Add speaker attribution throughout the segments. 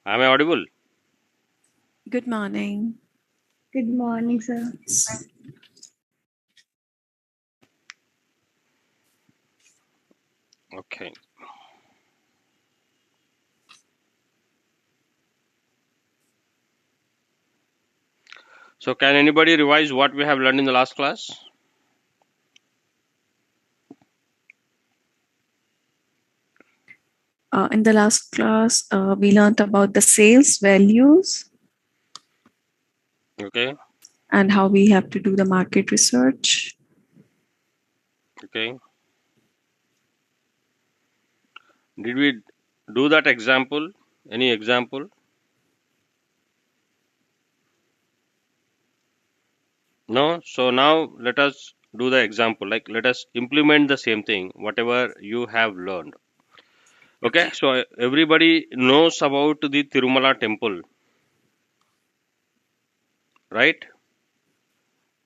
Speaker 1: Am I audible?
Speaker 2: Good morning.
Speaker 3: Good morning, sir.
Speaker 1: Okay. So can anybody revise what we have learned in the last class?
Speaker 2: In the last class, we learned about the sales values
Speaker 1: Okay.
Speaker 2: and how we have to do the market research.
Speaker 1: Okay. Did we do that example? Any example? No. So now let us do the example. Like let us implement the same thing, whatever you have learned. Okay. So everybody knows about the Tirumala temple, right?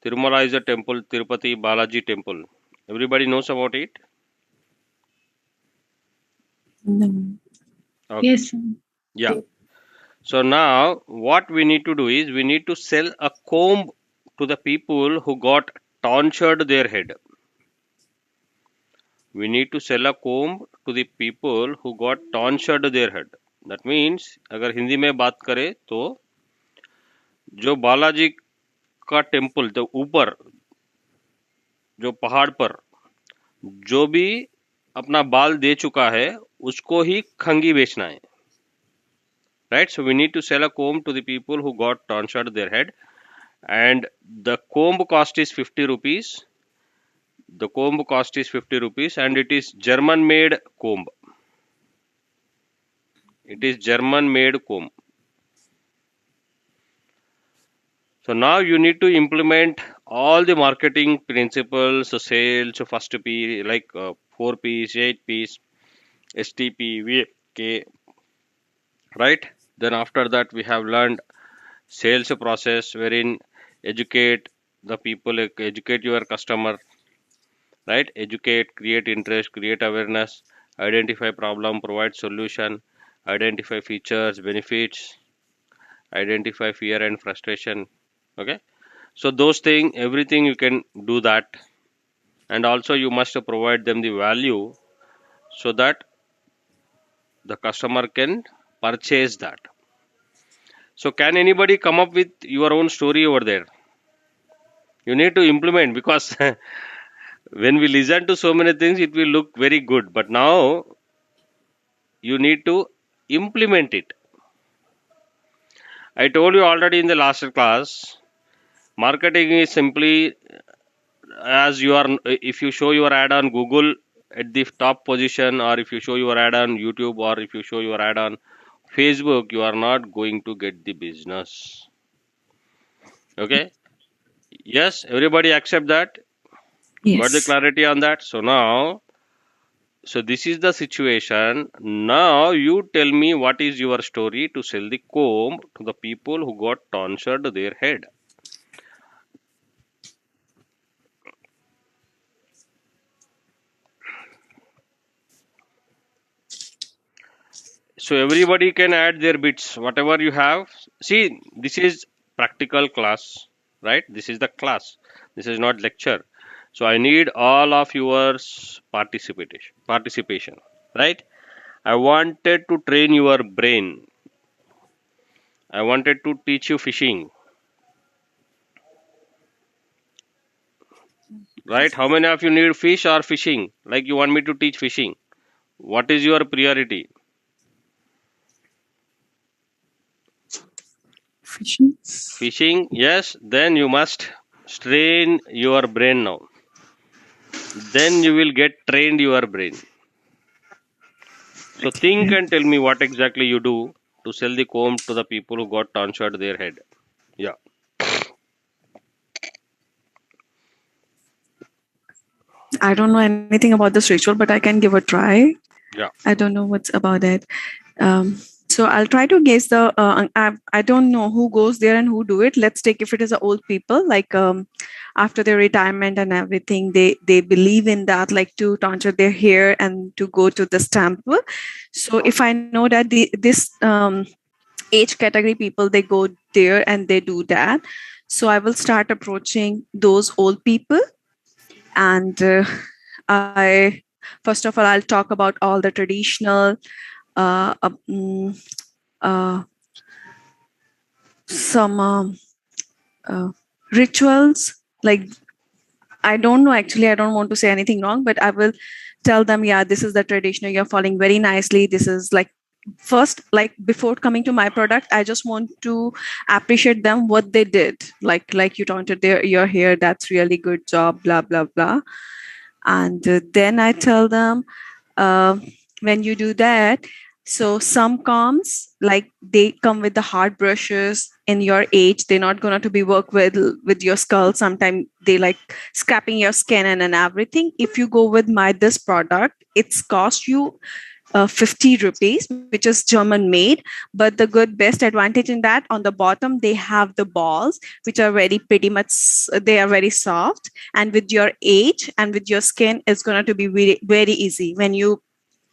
Speaker 1: Tirumala is a temple, Tirupati Balaji temple. Everybody knows about it?
Speaker 2: No.
Speaker 1: Okay.
Speaker 3: Yes, sir.
Speaker 1: Yeah. So now what we need to do is we need to sell a comb to the people who got tonsured their head. We need to sell a comb to the people who got tonsured their head. That means अगर हिंदी में बात करें तो जो बालाजी का temple तो ऊपर जो पहाड़ पर जो भी अपना बाल दे चुका है उसको ही खंगी बेचना है. Right? So we need to sell a comb to the people who got tonsured their head, and the comb cost is 50 rupees. The comb cost is 50 rupees and it is German made comb. It is German made comb. So now you need to implement all the marketing principles, so sales, so first P, like 4 P's, 8 P's, STP, VK, right? Then after that we have learned sales process wherein educate the people, educate your customer, right? Educate, create interest, create awareness, identify problem, provide solution, identify features, benefits, identify fear and frustration. Okay, so those things, everything you can do that, and also you must provide them the value so that the customer can purchase that. So can anybody come up with your own story over there? You need to implement, because when we listen to so many things it will look very good, but now you need to implement it. I told you already in the last class, marketing is simply as you are, if you show your ad on Google at the top position, or if you show your ad on YouTube, or if you show your ad on Facebook, you are not going to get the business. Okay? Yes, everybody accept that? Got the
Speaker 2: Yes.
Speaker 1: clarity on that? So now, so this is the situation. Now you tell me what is your story to sell the comb to the people who got tonsured their head. So everybody can add their bits, whatever you have. See, this is practical class, right? This is the class. This is not lecture. So I need all of yours participation, right? I wanted to train your brain. I wanted to teach you fishing, right? How many of you need fish or fishing? Like you want me to teach fishing? What is your priority?
Speaker 2: Fishing.
Speaker 1: Fishing, yes. Then you must strain your brain now. Then you will get trained your brain. So think and tell me what exactly you do to sell the comb to the people who got tonsured their head. Yeah.
Speaker 2: I don't know anything about this ritual, but I can give a try.
Speaker 1: Yeah.
Speaker 2: I don't know what's about it. So I'll try to guess the. I don't know who goes there and who do it. Let's take if it is old people, like after their retirement and everything, they believe in that, like to tonsure their hair and to go to this temple. So if I know that this age category people, they go there and they do that. So I will start approaching those old people, and I first of all I'll talk about all the traditional uh, uh, mm, uh, some uh, rituals. Like, I don't know, actually, I don't want to say anything wrong, but I will tell them, yeah, this is the traditional, you're following very nicely. This is like, first, like before coming to my product, I just want to appreciate them what they did. Like you taunted your hair, that's really good job, blah blah blah. And then I tell them, uh, when you do that, so some comms, like they come with the hard brushes. In your age, they're not going to be work with your skull. Sometimes they like scraping your skin and everything. If you go with my this product, it's cost you 50 rupees, which is German made. But the good best advantage in that, on the bottom they have the balls, which are very pretty much, they are very soft, and with your age and with your skin, it's going to be very, very easy when you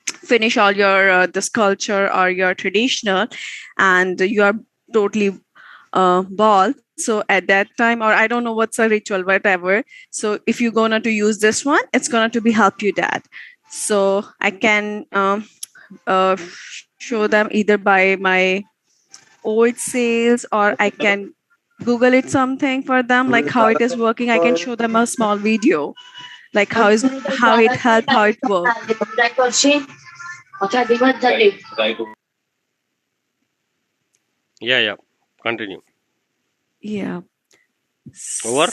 Speaker 2: finish all your the sculpture or your traditional, and you are totally bald. So at that time, or I don't know what's a ritual, whatever. So if you're gonna to use this one, it's gonna to be help you that. So I can show them either by my old sales, or I can Google it something for them, like how it is working. I can show them a small video, like how it help, how it work.
Speaker 1: Yeah, yeah. Continue.
Speaker 2: Yeah.
Speaker 1: Over.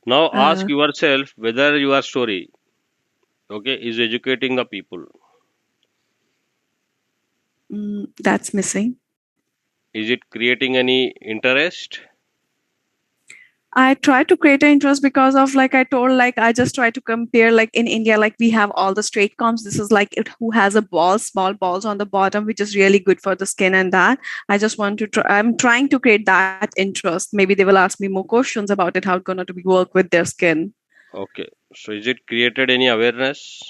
Speaker 1: Now ask
Speaker 2: Uh,
Speaker 1: yourself whether your story, okay, is educating the people.
Speaker 2: that's missing.
Speaker 1: Is it creating any interest?
Speaker 2: I try to create an interest because of, like I told, like I just try to compare. Like in India, like we have all the straight comps. This is like it who has a ball, small balls on the bottom, which is really good for the skin. And that I just want to try. I'm trying to create that interest. Maybe they will ask me more questions about it. How it's gonna to be work with their skin.
Speaker 1: Okay. So is it created any awareness?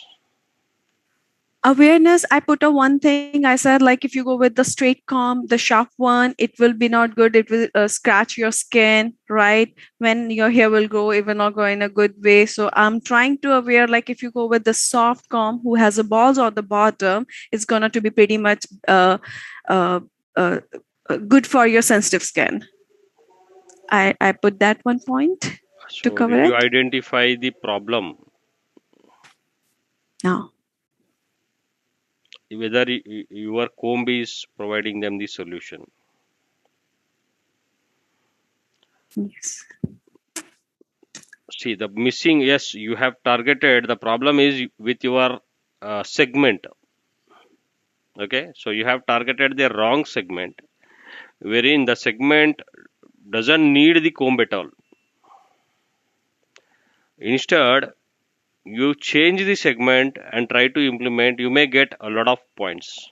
Speaker 2: Awareness, I put a one thing. I said, like if you go with the straight comb, the sharp one, it will be not good. It will scratch your skin, right? When your hair will grow, it will not grow in a good way. So I'm trying to aware, like if you go with the soft comb who has the balls on the bottom, it's gonna to be pretty much uh, uh, good for your sensitive skin. I put that one point to
Speaker 1: So
Speaker 2: cover
Speaker 1: did you
Speaker 2: it.
Speaker 1: identify the problem?
Speaker 2: No.
Speaker 1: Whether your comb is providing them the solution.
Speaker 2: Yes.
Speaker 1: See, the missing, yes, you have targeted. The problem is with your segment. Okay, so you have targeted the wrong segment, wherein the segment doesn't need the comb at all. Instead, you change the segment and try to implement, you may get a lot of points.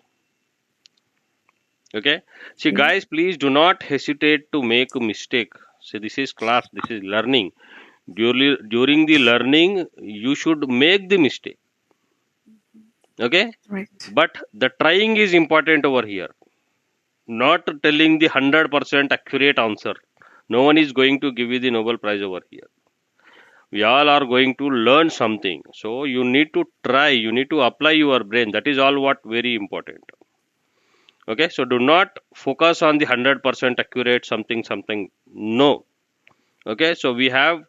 Speaker 1: Okay, see,
Speaker 2: Okay.
Speaker 1: guys, please do not hesitate to make a mistake. See, this is class, this is learning. During the learning, you should make the mistake. Okay,
Speaker 2: Right.
Speaker 1: but the trying is important over here, not telling the 100% accurate answer. No one is going to give you the Nobel Prize over here. We all are going to learn something. So you need to try, you need to apply your brain. That is all what very important. Okay, so do not focus on the 100% accurate something something. No. Okay, so we have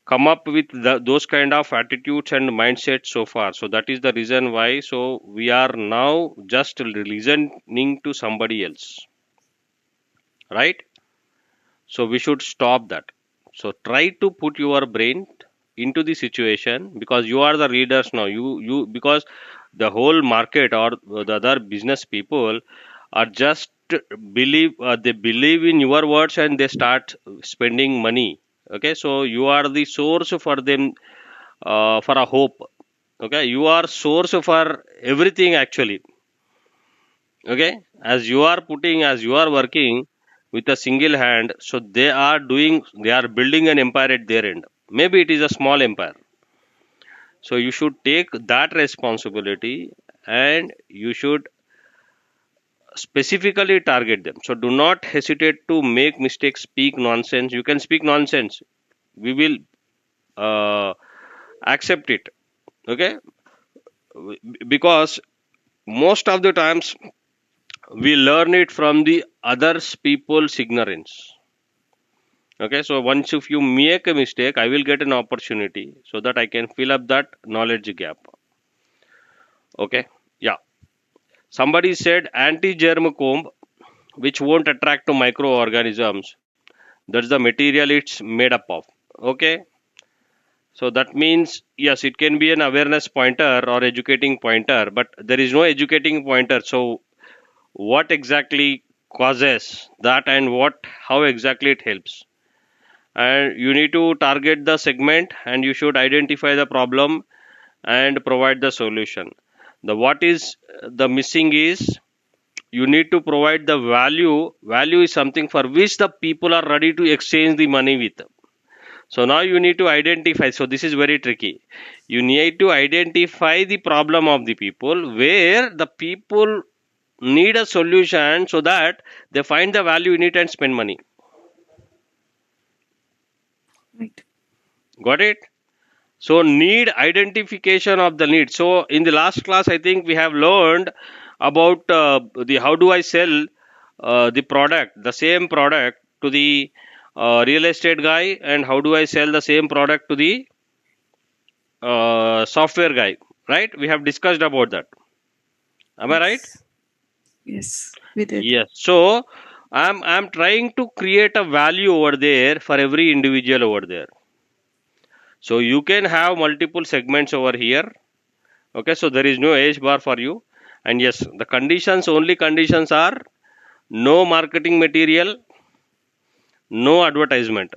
Speaker 1: come up with those kind of attitudes and mindsets so far. So that is the reason why. So we are now just listening to somebody else, right? So we should stop that. So try to put your brain into the situation, because you are the leaders now. You because the whole market or the other business people are just they believe in your words and they start spending money. Okay, so you are the source for them, for a hope. Okay, you are source for everything actually. Okay, as you are putting, as you are working with a single hand, so they are doing, they are building an empire at their end. Maybe it is a small empire. So you should take that responsibility, and you should specifically target them. So do not hesitate to make mistakes, speak nonsense. You can speak nonsense. We will accept it. Okay, because most of the times we learn it from the others people's ignorance. Okay, so once if you make a mistake, I will get an opportunity so that I can fill up that knowledge gap. Okay, yeah. Somebody said anti-germ comb, which won't attract to microorganisms. That's the material it's made up of. Okay, so that means yes, it can be an awareness pointer or educating pointer, but there is no educating pointer. So what exactly causes that and what how exactly it helps? And you need to target the segment and you should identify the problem and provide the solution. The what is the missing is you need to provide the value is something for which the people are ready to exchange the money with. So now you need to identify, so this is very tricky. You need to identify the problem of the people where the people need a solution so that they find the value in it and spend money.
Speaker 2: Right.
Speaker 1: Got it? So need identification of the need. So in the last class, I think we have learned about the how do I sell the product, the same product to the real estate guy, and how do I sell the same product to the software guy. Right? We have discussed about that. Am I right?
Speaker 2: Yes, we did.
Speaker 1: Yes. So I'm trying to create a value over there for every individual over there. So you can have multiple segments over here. Okay, so there is no age bar for you. And yes, the conditions, only conditions are no marketing material, no advertisement.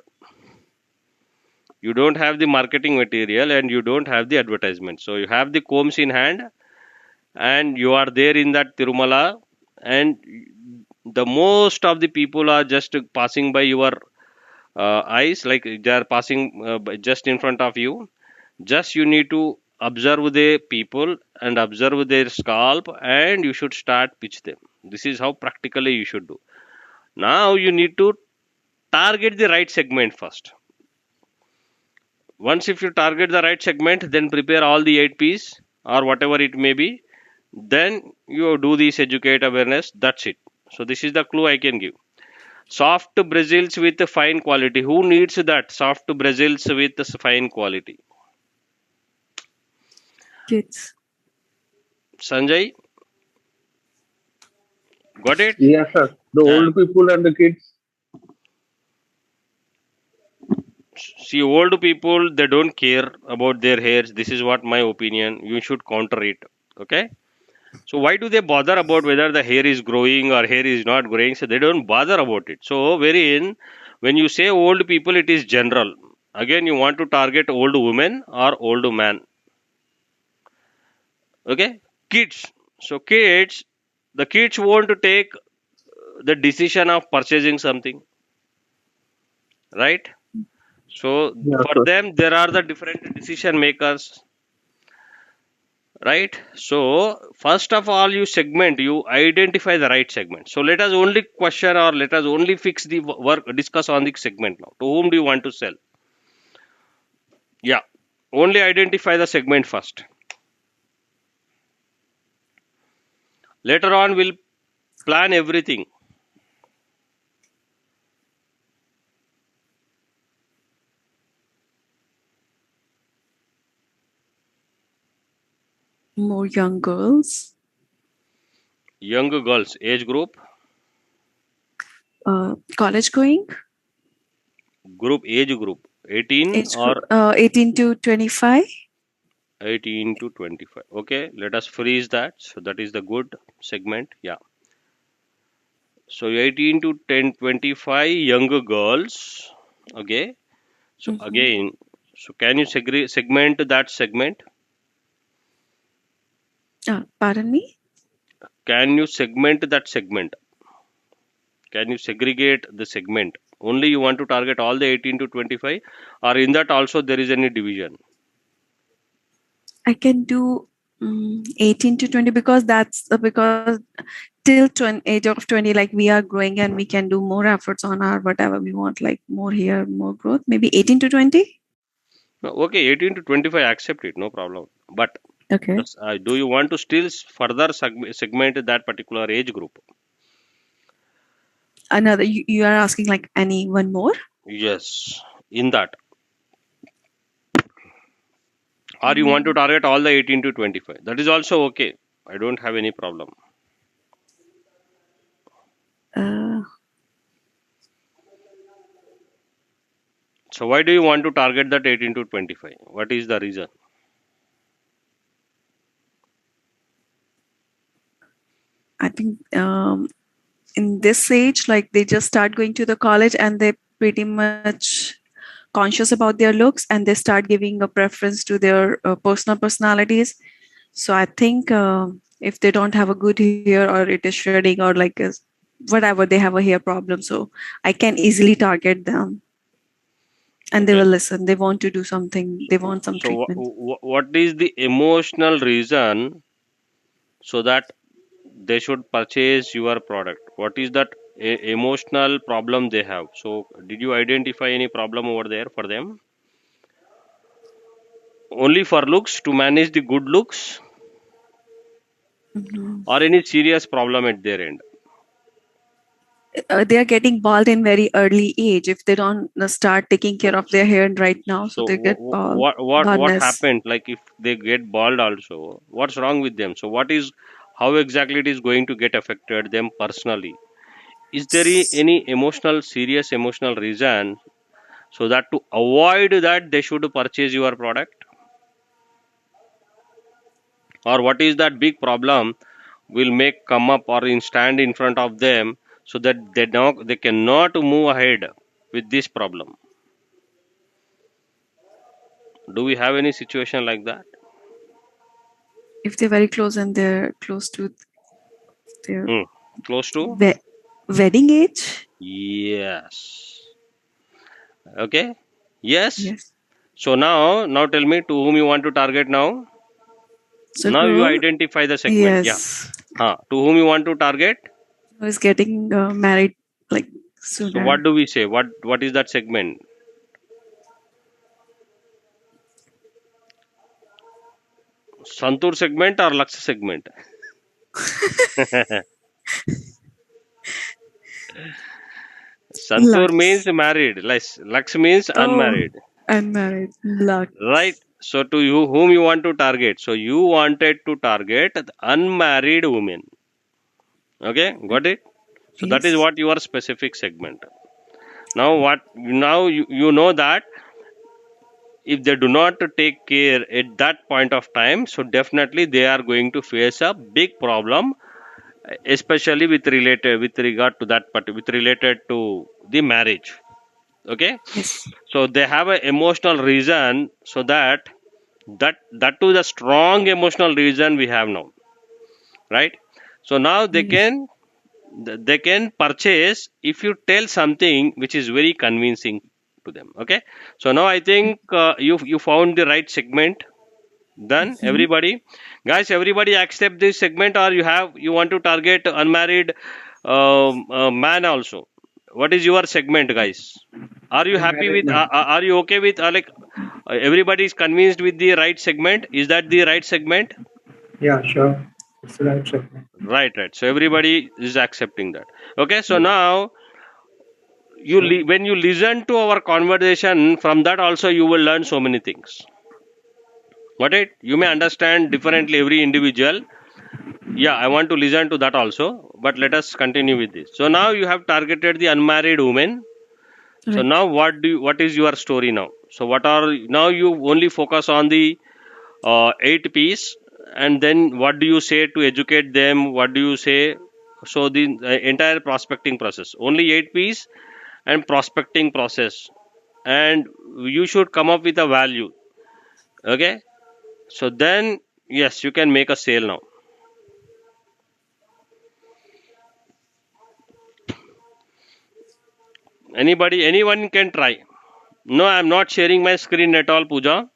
Speaker 1: You don't have the marketing material and you don't have the advertisement. So you have the combs in hand and you are there in that Tirumala, and the most of the people are just passing by your eyes, like they are passing just in front of you. Just you need to observe the people and observe their scalp, and you should start pitch them. This is how practically you should do. Now you need to target the right segment first. Once if you target the right segment, then prepare all the 8 P's or whatever it may be. Then you do this educate awareness. That's it. So this is the clue I can give. Soft bristles with fine quality. Who needs that? Soft bristles with fine quality.
Speaker 2: Kids.
Speaker 1: Sanjay, got it?
Speaker 4: Yes, sir. The
Speaker 1: Uh,
Speaker 4: old people and the kids.
Speaker 1: See, old people, they don't care about their hairs. This is what my opinion. You should counter it. Okay? So why do they bother about whether the hair is growing or hair is not growing? So they don't bother about it. So wherein when you say old people, it is general. Again, you want to target old women or old man. Okay? Kids. So kids, the kids want to take the decision of purchasing something, right? So
Speaker 4: Yes,
Speaker 1: for
Speaker 4: sir.
Speaker 1: them, there are the different decision makers, right? So first of all, you segment, you identify the right segment. So let us only question or let us only fix the work, discuss on the segment now. To whom do you want to sell? Yeah, only identify the segment first. Later on, we'll plan everything.
Speaker 2: More young girls.
Speaker 1: Younger girls, age group,
Speaker 2: College going.
Speaker 1: age group, 18
Speaker 2: Age group.
Speaker 1: or
Speaker 2: 18 to 25.
Speaker 1: 18 to 25. Okay, let us freeze that. So that is the good segment. Yeah. So 18 to 25 younger girls. Okay. So
Speaker 2: Mm-hmm.
Speaker 1: again, so can you segment that segment?
Speaker 2: Pardon me.
Speaker 1: Can you segment that segment? Can you segregate the segment? Only you want to target all the 18 to 25, or in that also there is any division?
Speaker 2: I can do 18 to 20, because that's because till age of 20, like we are growing and we can do more efforts on our whatever we want, like more here, more growth. Maybe 18 to 20.
Speaker 1: No, okay, 18 to 25, accept it, no problem. But
Speaker 2: Okay.
Speaker 1: do you want to still further segment that particular age group?
Speaker 2: Another, you are asking like any one more?
Speaker 1: Yes, in that. Or you want to target all the 18 to 25. That is also okay. I don't have any problem.
Speaker 2: Uh,
Speaker 1: So why do you want to target that 18 to 25? What is the reason?
Speaker 2: I think in this age, like they just start going to the college and they pretty much conscious about their looks and they start giving a preference to their personal personalities. So I think if they don't have a good hair or it is shredding or like whatever, they have a hair problem. So I can easily target them and they
Speaker 1: Okay.
Speaker 2: will listen. They want to do something. They want some
Speaker 1: So
Speaker 2: treatment.
Speaker 1: what is the emotional reason so that they should purchase your product? What is that emotional problem they have? So did you identify any problem over there for them? Only for looks, to manage the good looks,
Speaker 2: Mhm.
Speaker 1: or any serious problem at their end?
Speaker 2: They are getting bald in very early age if they don't start taking care of their hair right now. So
Speaker 1: So
Speaker 2: they get bald,
Speaker 1: what
Speaker 2: baldness.
Speaker 1: happened? Like if they get bald also, what's wrong with them? So what is, how exactly it is going to get affected them personally? Is there any emotional, serious emotional reason so that to avoid that they should purchase your product? Or what is that big problem will make come up or stand in front of them so that they cannot move ahead with this problem? Do we have any situation like that?
Speaker 2: If they're very close and they're close to their
Speaker 1: Hmm. Close to?
Speaker 2: wedding age.
Speaker 1: Yes. Okay. Yes.
Speaker 2: Yes.
Speaker 1: So now tell me to whom you want to target now.
Speaker 2: So
Speaker 1: Now you
Speaker 2: girl,
Speaker 1: identify the segment. Yeah.
Speaker 2: yes,
Speaker 1: To whom you want to target?
Speaker 2: who is getting married like
Speaker 1: So
Speaker 2: sooner.
Speaker 1: what do we say? What is that segment? Santur segment or Lux segment? Santur means
Speaker 2: Lux.
Speaker 1: married. Lux means
Speaker 2: Oh,
Speaker 1: unmarried.
Speaker 2: unmarried.
Speaker 1: Right.
Speaker 2: Lux.
Speaker 1: So to you whom you want to target? So you wanted to target the unmarried women. Okay, got it? So that is
Speaker 2: Yes.
Speaker 1: what your specific segment. Now you know that if they do not take care at that point of time, so definitely they are going to face a big problem, especially with regard to that, but with related to the marriage. Okay,
Speaker 2: Yes.
Speaker 1: so they have an emotional reason, so that to the strong emotional reason we have now, right? So now
Speaker 2: Yes.
Speaker 1: they can purchase if you tell something which is very convincing to them. Okay, so now I think you found the right segment. Done,
Speaker 2: Mhm.
Speaker 1: everybody. Guys, everybody accept this segment, or you want to target unmarried man also? What is your segment, guys? Are you happy
Speaker 4: Unmarried
Speaker 1: with?
Speaker 4: man.
Speaker 1: Are you okay with? Everybody is convinced with the right segment. Is that the right segment?
Speaker 4: Yeah, sure. It's the right segment.
Speaker 1: Right, right. So everybody is accepting that. Okay. So
Speaker 4: Yeah.
Speaker 1: now when you listen to our conversation, from that also you will learn so many things. Got it? You may understand differently every individual. Yeah, I want to listen to that also. But let us continue with this. So now you have targeted the unmarried women. So
Speaker 2: Right.
Speaker 1: now what is your story now? So what are now you only focus on the 8 P's, and then what do you say to educate them? What do you say? So the entire prospecting process, only 8 P's and prospecting process, and you should come up with a value. Okay, so then yes, you can make a sale now. Anyone can try. No, I'm not sharing my screen at all, Pooja.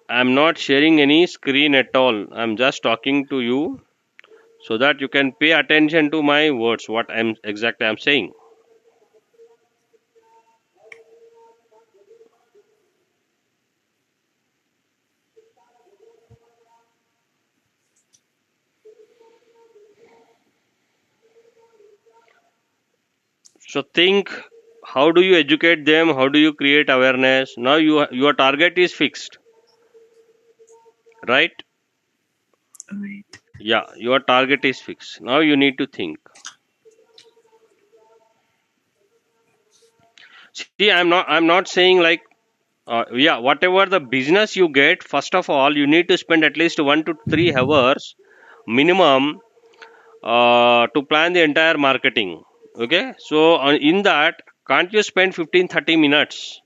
Speaker 1: I'm not sharing any screen at all. I'm just talking to you so that you can pay attention to my words, what I'm saying. So think, how do you educate them? How do you create awareness? Now your target is fixed, right?
Speaker 2: Right.
Speaker 1: Yeah, your target is fixed. Now you need to think. See, I'm not saying like yeah, whatever the business you get, first of all, you need to spend at least 1 to 3 hours minimum to plan the entire marketing. Okay, so in that, can't you spend 15-30 minutes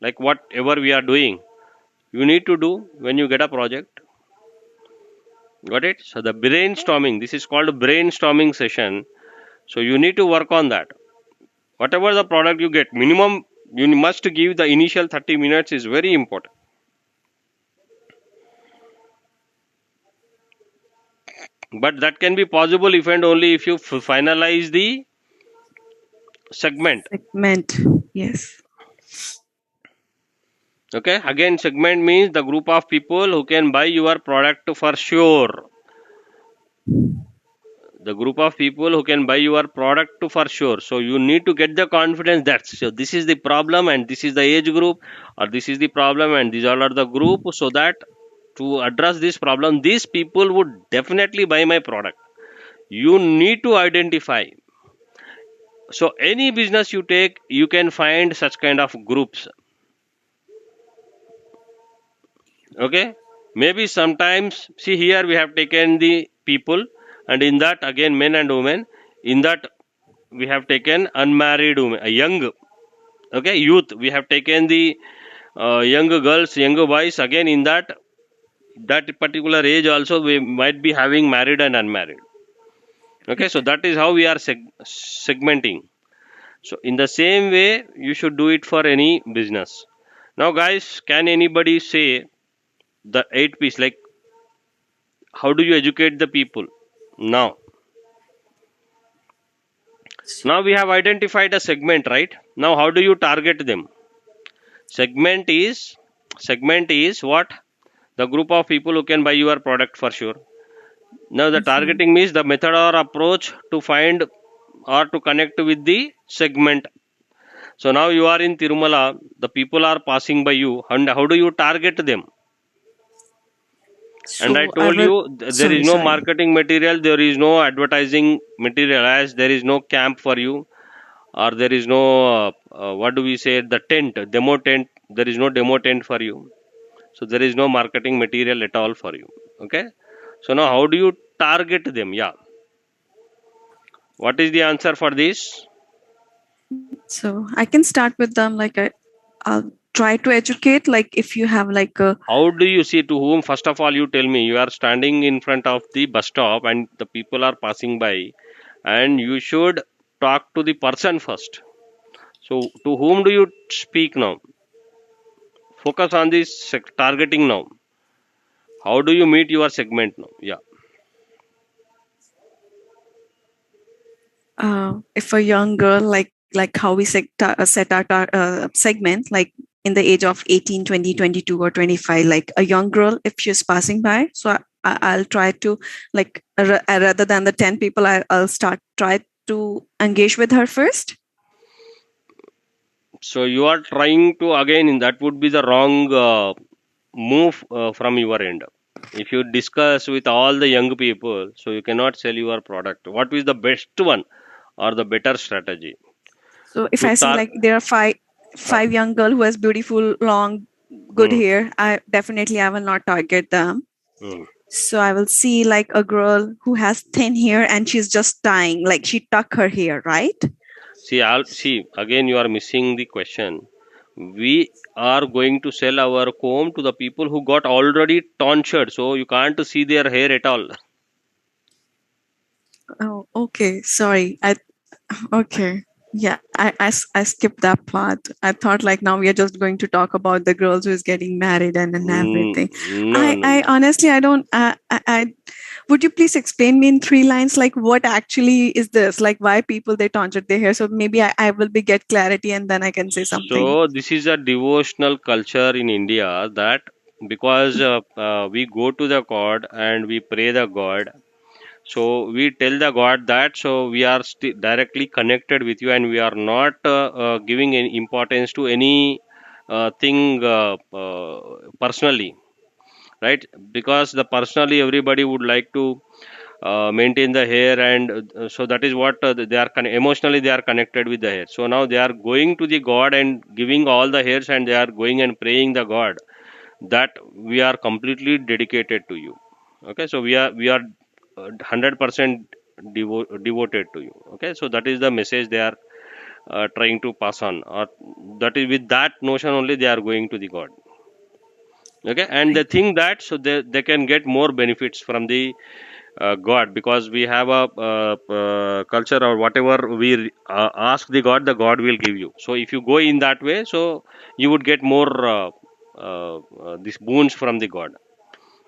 Speaker 1: like whatever we are doing? You need to do when you get a project. Got it? So the brainstorming, this is called brainstorming session. So you need to work on that. Whatever the product you get, minimum you must give the initial 30 minutes is very important. But that can be possible if and only if you finalize the segment.
Speaker 2: Segment. Yes.
Speaker 1: Okay, again, segment means the group of people who can buy your product for sure. The group of people who can buy your product for sure. So you need to get the confidence that so this is the problem and this is the age group, or this is the problem and these all are the group, so that to address this problem, these people would definitely buy my product. You need to identify. So any business you take, you can find such kind of groups. Okay, maybe sometimes, see here we have taken the people, and in that again men and women. In that we have taken unmarried women, a young, okay, youth. We have taken the young girls, young boys. Again in that particular age also we might be having married and unmarried. Okay, so that is how we are segmenting. So in the same way, you should do it for any business. Now, guys, can anybody say the 8 P's? Like, how do you educate the people? Now, now we have identified a segment, right? Now, how do you target them? Segment is segment is what? The group of people who can buy your product for sure. Now, the
Speaker 2: Mhm.
Speaker 1: targeting means the method or approach to find or to connect with the segment. So now you are in Tirumala, the people are passing by you, and how do you target them? And I
Speaker 2: So I
Speaker 1: told
Speaker 2: will.
Speaker 1: you there is
Speaker 2: Sorry,
Speaker 1: no
Speaker 2: sorry.
Speaker 1: marketing material, there is no advertising material, as there is no camp for you, or there is no what do we say, the tent, demo tent. There is no demo tent for you. So there is no marketing material at all for you. Okay. So now how do you target them? Yeah. What is the answer for this?
Speaker 2: So I can start with them. I'll try to educate. Like if you have like a.
Speaker 1: How do you see to whom? First of all, you tell me. You are standing in front of the bus stop and the people are passing by, and you should talk to the person first. So, to whom do you speak now? Focus on this targeting now. How do you meet your segment now? Yeah.
Speaker 2: If a young girl like how we set our segment like in the age of 18, 20, 22, or 25, like a young girl if she's passing by, so I'll try to like rather than the 10 people, I'll start try to engage with her first.
Speaker 1: So, you are trying to again, that would be the wrong move from your end. If you discuss with all the young people, so you cannot sell your product. What is the best one or the better strategy?
Speaker 2: So if
Speaker 1: To
Speaker 2: I see like there are
Speaker 1: uh,
Speaker 2: five young girl who has beautiful long good
Speaker 1: hmm,
Speaker 2: hair, I will not target them.
Speaker 1: hmm.
Speaker 2: So I will see like a girl who has thin hair and she's just tying, like she tuck her hair, right?
Speaker 1: See, again you are missing the question. We are going to sell our comb to the people who got already tonsured, so you can't see their hair at all.
Speaker 2: Oh, okay. Sorry. Okay. Yeah, I skipped that part. I thought like now we are just going to talk about the girls who is getting married and everything.
Speaker 1: No, no,
Speaker 2: I
Speaker 1: no.
Speaker 2: honestly I don't I would you please explain me in 3 lines like what actually is this? Like why people they tangent their hair? So maybe I will be get clarity and then I can say something.
Speaker 1: So this is a devotional culture in India that because we go to the God and we pray the God. So we tell the God that so we are directly connected with you and we are not giving any importance to any thing personally, right? Because the personally everybody would like to maintain the hair and so that is what they are emotionally they are connected with the hair. So now they are going to the God and giving all the hairs and they are going and praying the God that we are completely dedicated to you. Okay, so we are 100% devoted to you. Okay, so that is the message they are trying to pass on, or that is with that notion only they are going to the God. Okay, and they
Speaker 2: Right.
Speaker 1: think that so they can get more benefits from the God because we have a culture or whatever we ask the God will give you. So if you go in that way, so you would get more these boons from the God.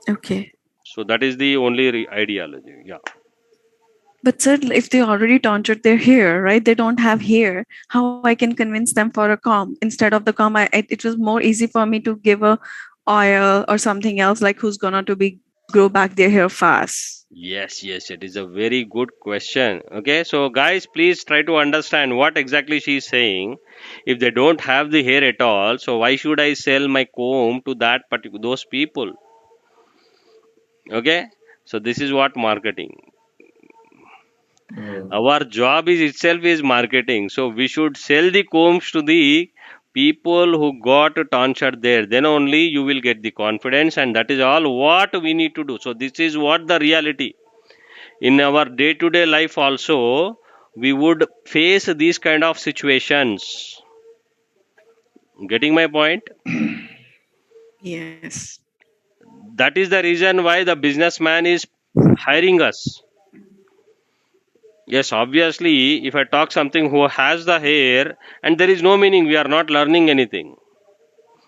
Speaker 2: Okay.
Speaker 1: So that is the only ideology. Yeah.
Speaker 2: But sir, if they already tonsured their hair, right? They don't have hair. How I can convince them for a comb instead of the comb? It was more easy for me to give a oil or something else, like who's gonna to be grow back their hair fast.
Speaker 1: Yes, yes, it is a very good question. Okay, so guys, please try to understand what exactly she is saying. If they don't have the hair at all, so why should I sell my comb to that particular those people? Okay, so this is what marketing. Our job is itself is marketing, so we should sell the combs to the people who got tonsured there. Then only you will get the confidence, and that is all what we need to do. So this is what the reality. In our day-to-day life also we would face these kind of situations. Getting my point?
Speaker 2: Yes.
Speaker 1: That is the reason why the businessman is hiring us. Yes, obviously if I talk something who has the hair and there is no meaning, we are not learning anything,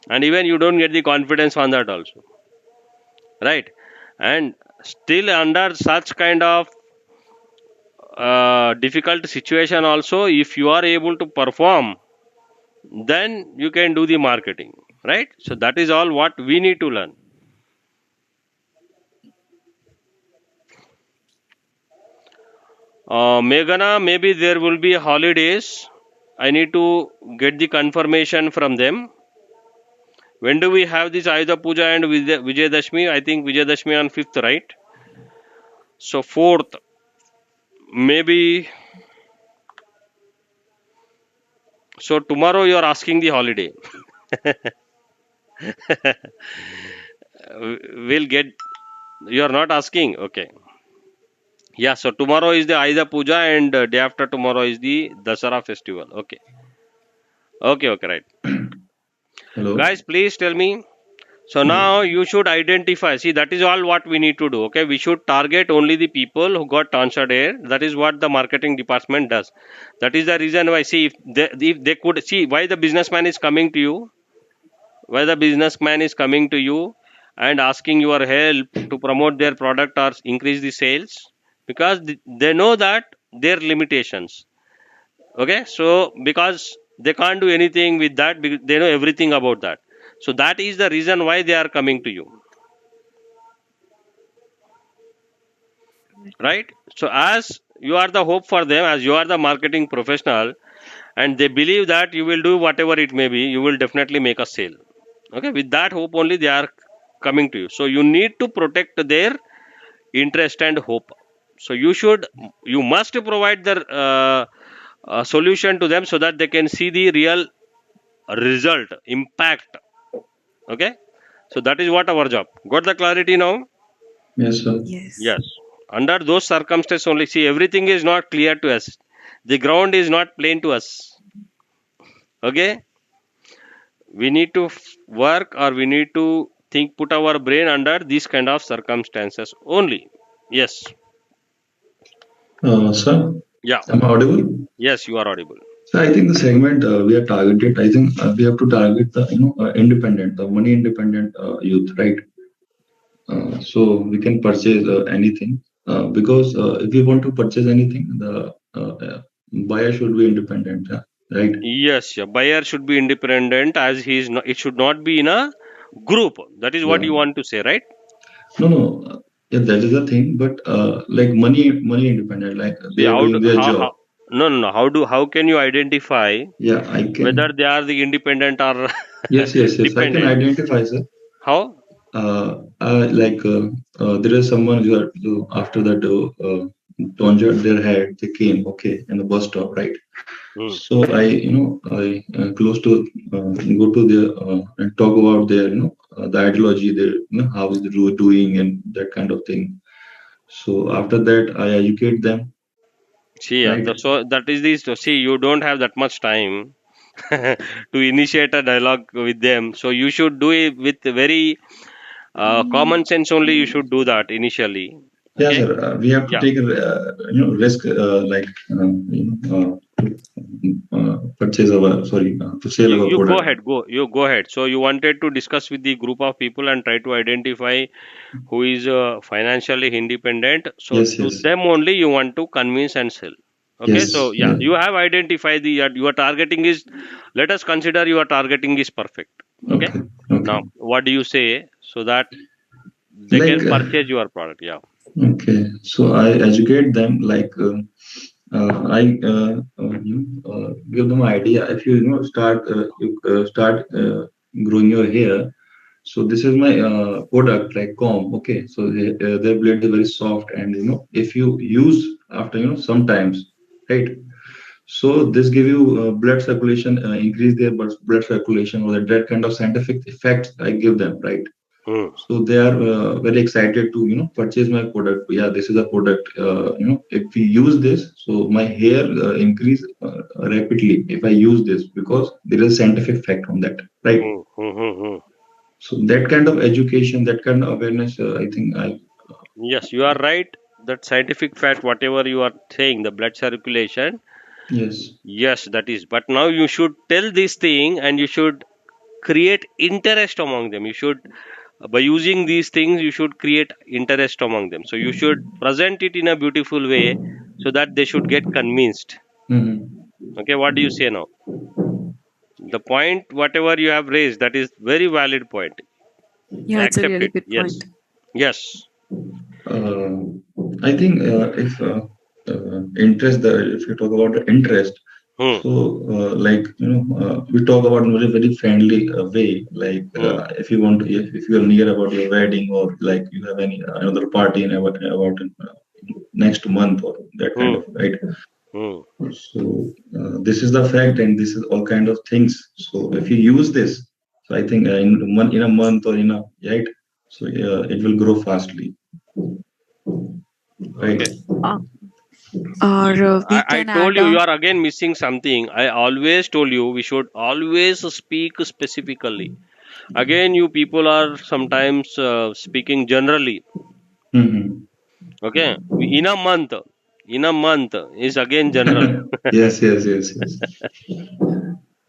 Speaker 1: and even you don't get the confidence on that also, right? And still under such kind of difficult situation also, if you are able to perform, then you can do the marketing, right? So that is all what we need to learn. Meghana, maybe there will be holidays. I need to get the confirmation from them. When do we have this Ayudha Puja and Vijayadashmi? I think Vijayadashmi on 5th, right? So 4th, maybe. So tomorrow you are asking the holiday. We'll get. You are not asking, okay? Yeah. So tomorrow is the Ayudha Puja and day after tomorrow is the Dasara festival. Okay. Okay. Okay. Right.
Speaker 5: Hello.
Speaker 1: Guys, please tell me. So
Speaker 5: Yeah.
Speaker 1: now you should identify. See, that is all what we need to do. Okay, we should target only the people who got tonsured hair. That is what the marketing department does. That is the reason why. See, if they could see why the businessman is coming to you, why the businessman is coming to you and asking your help to promote their product or increase the sales, because they know that their limitations. Okay, so because they can't do anything with that, they know everything about that. So that is the reason why they are coming to you, right? So as you are the hope for them, as you are the marketing professional, and they believe that you will do whatever it may be, you will definitely make a sale. Okay, with that hope only they are coming to you. So you need to protect their interest and hope. So you must provide the solution to them so that they can see the real result, impact. Okay, so that is what our job. Got the clarity now?
Speaker 5: Yes, sir.
Speaker 2: Yes.
Speaker 1: Yes. Under those circumstances only, see, everything is not clear to us. The ground is not plain to us. Okay, we need to work, or we need to think, put our brain under these kind of circumstances only. Yes.
Speaker 5: Sir,
Speaker 1: Yeah.
Speaker 5: am I audible?
Speaker 1: Yes, you are audible.
Speaker 5: So I think the segment we are targeted. I think we have to target the independent, the money independent youth, right? So we can purchase anything because if we want to purchase anything, the buyer should be independent, right?
Speaker 1: Yes, yeah. Buyer should be independent as he is not, it should not be in a group. That is what
Speaker 5: Yeah.
Speaker 1: you want to say, right?
Speaker 5: No, no. Yeah, that is the thing. But like money independent, like
Speaker 1: See
Speaker 5: they are
Speaker 1: how do,
Speaker 5: doing their
Speaker 1: how
Speaker 5: job.
Speaker 1: no no no how can you identify
Speaker 5: Yeah, I
Speaker 1: whether
Speaker 5: can.
Speaker 1: they are the independent or
Speaker 5: Yes, yes, yes. I can
Speaker 1: dependent?
Speaker 5: identify, sir.
Speaker 1: How?
Speaker 5: Like there is someone who after that injured their head, they came, okay, in the bus stop, right?
Speaker 1: Hmm.
Speaker 5: So I close to go to their and talk about their the ideology, their how is the doing and that kind of thing. So after that I educate them,
Speaker 1: See, yeah,
Speaker 5: right?
Speaker 1: so that is the so see you don't have that much time to initiate a dialogue with them. So you should do it with very common sense only. You should do that initially.
Speaker 5: Yeah,
Speaker 1: Okay.
Speaker 5: sir. We have to
Speaker 1: Yeah.
Speaker 5: take a risk like purchase our sorry to sell our
Speaker 1: You go
Speaker 5: product.
Speaker 1: ahead. You go ahead. So you wanted to discuss with the group of people and try to identify who is financially independent. So
Speaker 5: Yes,
Speaker 1: to
Speaker 5: yes,
Speaker 1: them only you want to convince and sell. Okay. So
Speaker 5: yes,
Speaker 1: yeah,
Speaker 5: yeah.
Speaker 1: you have identified the your targeting is. Let us consider your targeting is perfect. Okay.
Speaker 5: Okay, okay.
Speaker 1: Now, what do you say so that they
Speaker 5: Like
Speaker 1: can purchase your product? Yeah.
Speaker 5: okay, so I educate them like I give them idea. If you start growing your hair, so this is my product like comb. Okay, so their blade is very soft, and if you use after sometimes, right? So this give you blood circulation, increase their blood circulation, or that kind of scientific effects I give them, right?
Speaker 1: Hmm.
Speaker 5: So they are very excited to purchase my product. Yeah, this is a product. If we use this, so my hair increase rapidly if I use this because there is scientific fact on that, right?
Speaker 1: Hmm. Hmm. Hmm. Hmm.
Speaker 5: So that kind of education, that kind of awareness, I think I
Speaker 1: Yes, you are right. That scientific fact, whatever you are saying, the blood circulation,
Speaker 5: yes.
Speaker 1: yes, that is. But now you should tell this thing and you should create interest among them. You should, by using these things, you should create interest among them. So you should present it in a beautiful way so that they should get convinced.
Speaker 5: Hmm.
Speaker 1: Okay, what do you say now? The point, whatever you have raised, that is very valid point. I
Speaker 2: Yeah, it's a
Speaker 1: accept
Speaker 2: really
Speaker 1: it.
Speaker 2: good
Speaker 1: Yes.
Speaker 2: point.
Speaker 1: Yes.
Speaker 5: Uh, I think if interest, if you talk about the interest,
Speaker 1: Hmm.
Speaker 5: so like we talk about in a very friendly way. Like
Speaker 1: Hmm.
Speaker 5: if you want to, if you are near about your wedding or like you have any another party in about next month or that kind
Speaker 1: Hmm.
Speaker 5: of right.
Speaker 1: Hmm.
Speaker 5: So this is the fact, and this is all kind of things. So if you use this, so I think in a month or right, so it will grow fastly, right?
Speaker 1: Okay.
Speaker 2: Uh, or we
Speaker 1: I
Speaker 2: can
Speaker 1: told
Speaker 2: add
Speaker 1: you, you
Speaker 2: on.
Speaker 1: are again missing something. I always told you we should always speak specifically. Again, you people are sometimes speaking generally.
Speaker 5: Hmm.
Speaker 1: Okay, in a month is again general.
Speaker 5: Yes, yes, yes, yes.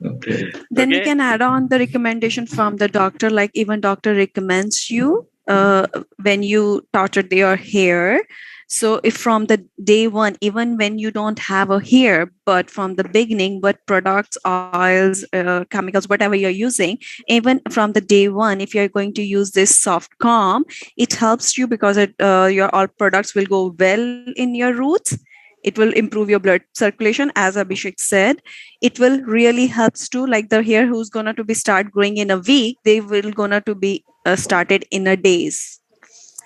Speaker 5: Okay.
Speaker 2: Then we
Speaker 1: Okay.
Speaker 2: can add on the recommendation from the doctor, like even doctor recommends you when you tortured your hair. So if from the day one, even when you don't have a hair, but from the beginning, what products, oils, chemicals, whatever you're using, even from the day one, if you're going to use this soft calm, it helps you because your all products will go well in your roots. It will improve your blood circulation, as Abhishek said. It will really helps to, like, the hair who's gonna to be start growing in a week, they will gonna to be started in a days.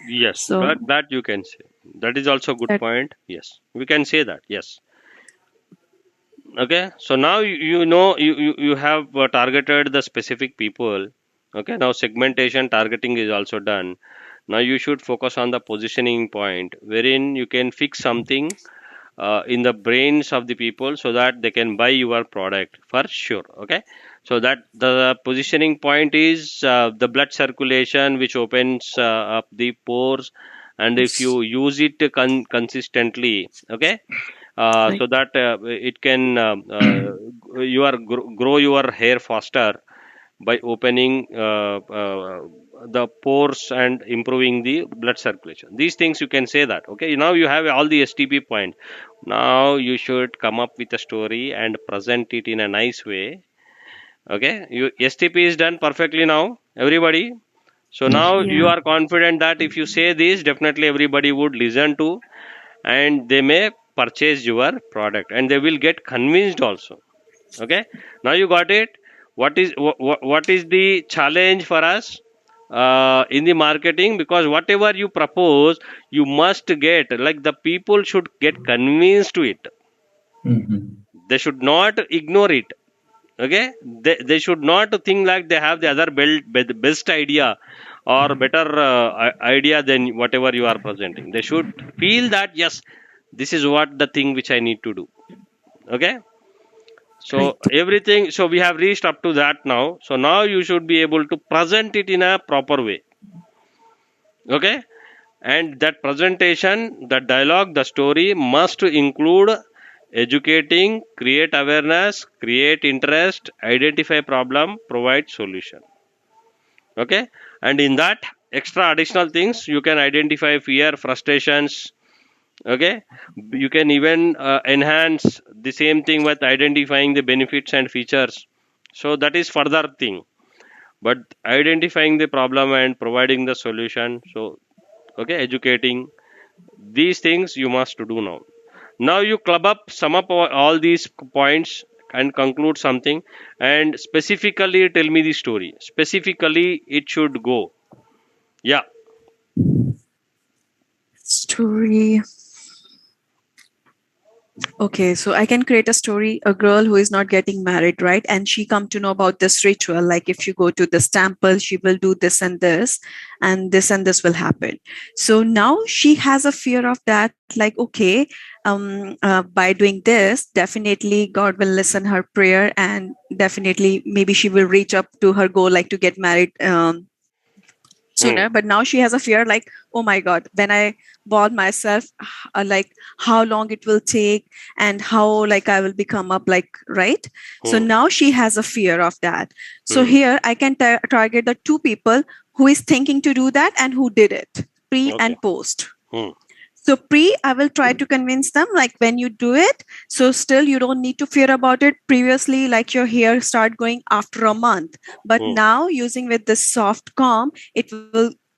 Speaker 1: Yes,
Speaker 2: So
Speaker 1: that you can say. That is also a good
Speaker 2: that
Speaker 1: point. Yes, we can say that. Yes. Okay. So now you know you have targeted the specific people. Okay. Now segmentation targeting is also done. Now you should focus on the positioning point wherein you can fix something in the brains of the people so that they can buy your product for sure. Okay. So that the positioning point is the blood circulation which opens up the pores, and if you use it consistently, okay,
Speaker 2: Right.
Speaker 1: so that it can grow your hair faster by opening the pores and improving the blood circulation. These things you can say that. Okay, now you have all the STP points. Now you should come up with a story and present it in a nice way. Okay, STP is done perfectly now, everybody. So
Speaker 5: Yes.
Speaker 1: now you
Speaker 2: Yeah.
Speaker 1: are confident that if you say this, definitely everybody would listen to, and they may purchase your product, and they will get convinced also. Okay, now you got it. What is the challenge for us in the marketing? Because whatever you propose, you must get, like, the people should get convinced to it.
Speaker 5: Mm-hmm.
Speaker 1: They should not ignore it. Okay, they should not think like they have the other best idea or better idea than whatever you are presenting. They should feel that yes, this is what the thing which I need to do. Okay, so
Speaker 2: Right.
Speaker 1: everything, so we have reached up to that now. So now you should be able to present it in a proper way. Okay, and that presentation, the dialogue, the story must include educating, create awareness, create interest, identify problem, provide solution. Okay, and in that extra additional things, you can identify fear, frustrations. Okay, you can even enhance the same thing with identifying the benefits and features. So that is further thing, but identifying the problem and providing the solution. So okay, educating, these things you must do now. Now you club up, sum up all these points and conclude something, and specifically tell me the story. Specifically, it should go. Yeah.
Speaker 2: Story. Okay, so I can create a story, a girl who is not getting married, right? And she come to know about this ritual. Like if you go to this temple, she will do this and this will happen. So now she has a fear of that. Like, okay, by doing this, definitely God will listen her prayer, and definitely maybe she will reach up to her goal, like to get married
Speaker 1: Hmm.
Speaker 2: sooner. But now she has a fear, like, oh my god, when I bought myself, like how long it will take, and how like I will become up, like, right? So
Speaker 1: Hmm.
Speaker 2: now she has a fear of that. So
Speaker 1: Hmm.
Speaker 2: here I can target the two people who is thinking to do that and who did it, pre
Speaker 1: Okay.
Speaker 2: and post.
Speaker 1: Hmm.
Speaker 2: So pre, I will try to convince them, like when you do it, so still you don't need to fear about it. Previously, like your hair start going after a month, but
Speaker 1: Hmm.
Speaker 2: now using with this soft comb, it will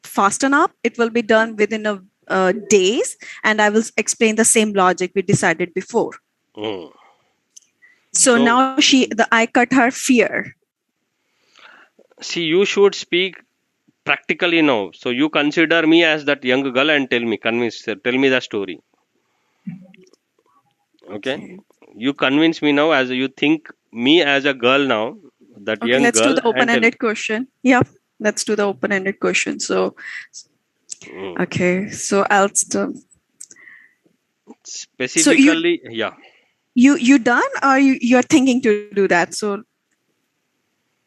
Speaker 2: fasten up. It will be done within a days, and I will explain the same logic we decided before.
Speaker 1: Hmm.
Speaker 2: So
Speaker 1: So
Speaker 2: now I cut her fear.
Speaker 1: see, you should speak practically now. So you consider me as that young girl and tell me the story. Okay,
Speaker 2: Okay.
Speaker 1: you convince me now, as you think me as a girl now, that
Speaker 2: Okay,
Speaker 1: young
Speaker 2: let's do
Speaker 1: girl,
Speaker 2: the
Speaker 1: and tell me.
Speaker 2: open-ended question. Yep, let's do the open-ended question. So,
Speaker 1: Hmm.
Speaker 2: okay, so I'll so
Speaker 1: Specifically, yeah.
Speaker 2: you done, or you're thinking to do that? So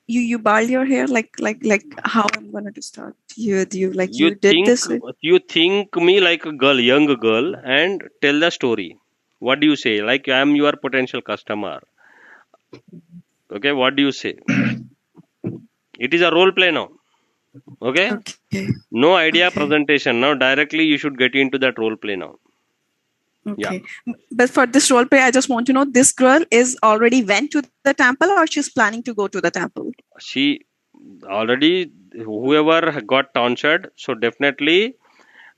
Speaker 2: you bald your hair, like how I'm gonna to start you like
Speaker 1: You
Speaker 2: you did
Speaker 1: think
Speaker 2: this.
Speaker 1: you think me like a girl, young girl, and tell the story. What do you say? Like I am your potential customer. Okay, what do you say? It is a role play now. Okay,
Speaker 2: Okay.
Speaker 1: no idea
Speaker 2: Okay.
Speaker 1: presentation. Now directly you should get into that role play now. Yeah,
Speaker 2: Okay. But for this role play, I just want to know, this girl is already went to the temple, or she's planning to go to the temple?
Speaker 1: she already, whoever got tonsured, so definitely,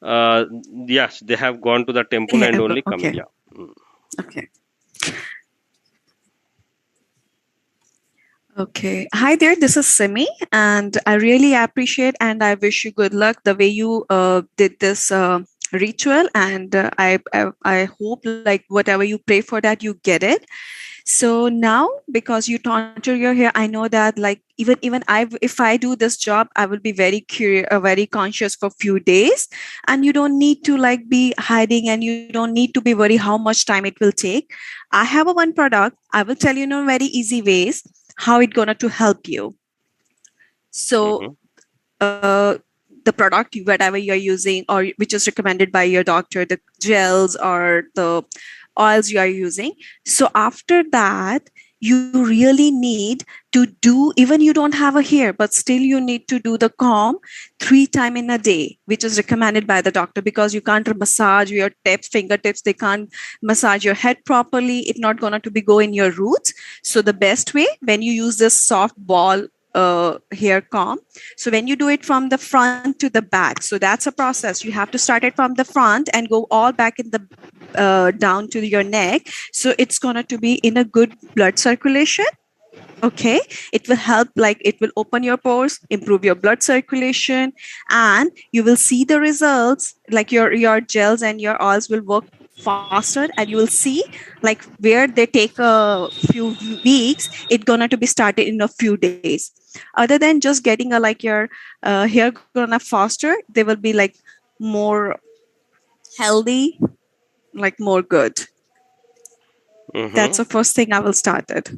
Speaker 1: uh, yes, they have gone to the temple
Speaker 2: Yeah.
Speaker 1: and only coming.
Speaker 2: Okay.
Speaker 1: Yeah. Mm.
Speaker 2: Okay. Okay. Hi there. This is Simi, and I really appreciate and I wish you good luck the way you did this ritual. And I hope like whatever you pray for that you get it. So now, because you tonture your hair, I know that like even I, if I do this job, I will be very curious, very conscious for few days, and you don't need to like be hiding, and you don't need to be worried how much time it will take. I have a one product. I will tell you in very easy ways how it gonna to help you. So
Speaker 1: Mm-hmm.
Speaker 2: the product whatever you're using, or which is recommended by your doctor, the gels or the oils you are using. So after that, you really need to do, even you don't have a hair, but still you need to do the comb 3 times in a day, which is recommended by the doctor, because you can't massage your tips, fingertips, they can't massage your head properly. It's not going to be go in your roots. So the best way, when you use this soft ball hair comb, so when you do it from the front to the back, so that's a process. You have to start it from the front and go all back in the down to your neck. So it's going to be in a good blood circulation. Okay, it will help, like it will open your pores, improve your blood circulation, and you will see the results, like your gels and your oils will work faster, and you will see like where they take a few weeks, it's gonna to be started in a few days. Other than just getting a like your hair gonna faster, they will be like more healthy, like more good. That's
Speaker 1: Mm-hmm.
Speaker 2: the first thing I will start it.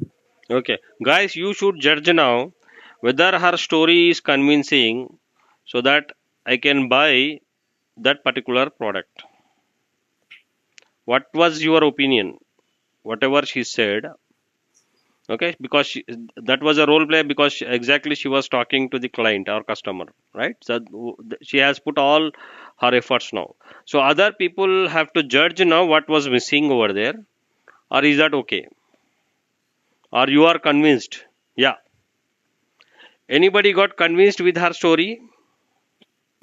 Speaker 1: Okay, guys, you should judge now whether her story is convincing, so that I can buy that particular product. What was your opinion? Whatever she said, okay, because that was a role play, because exactly she was talking to the client or customer, right? So she has put all her efforts now. So other people have to judge now what was missing over there, or is that okay? Or you are convinced? Yeah. Anybody got convinced with her story?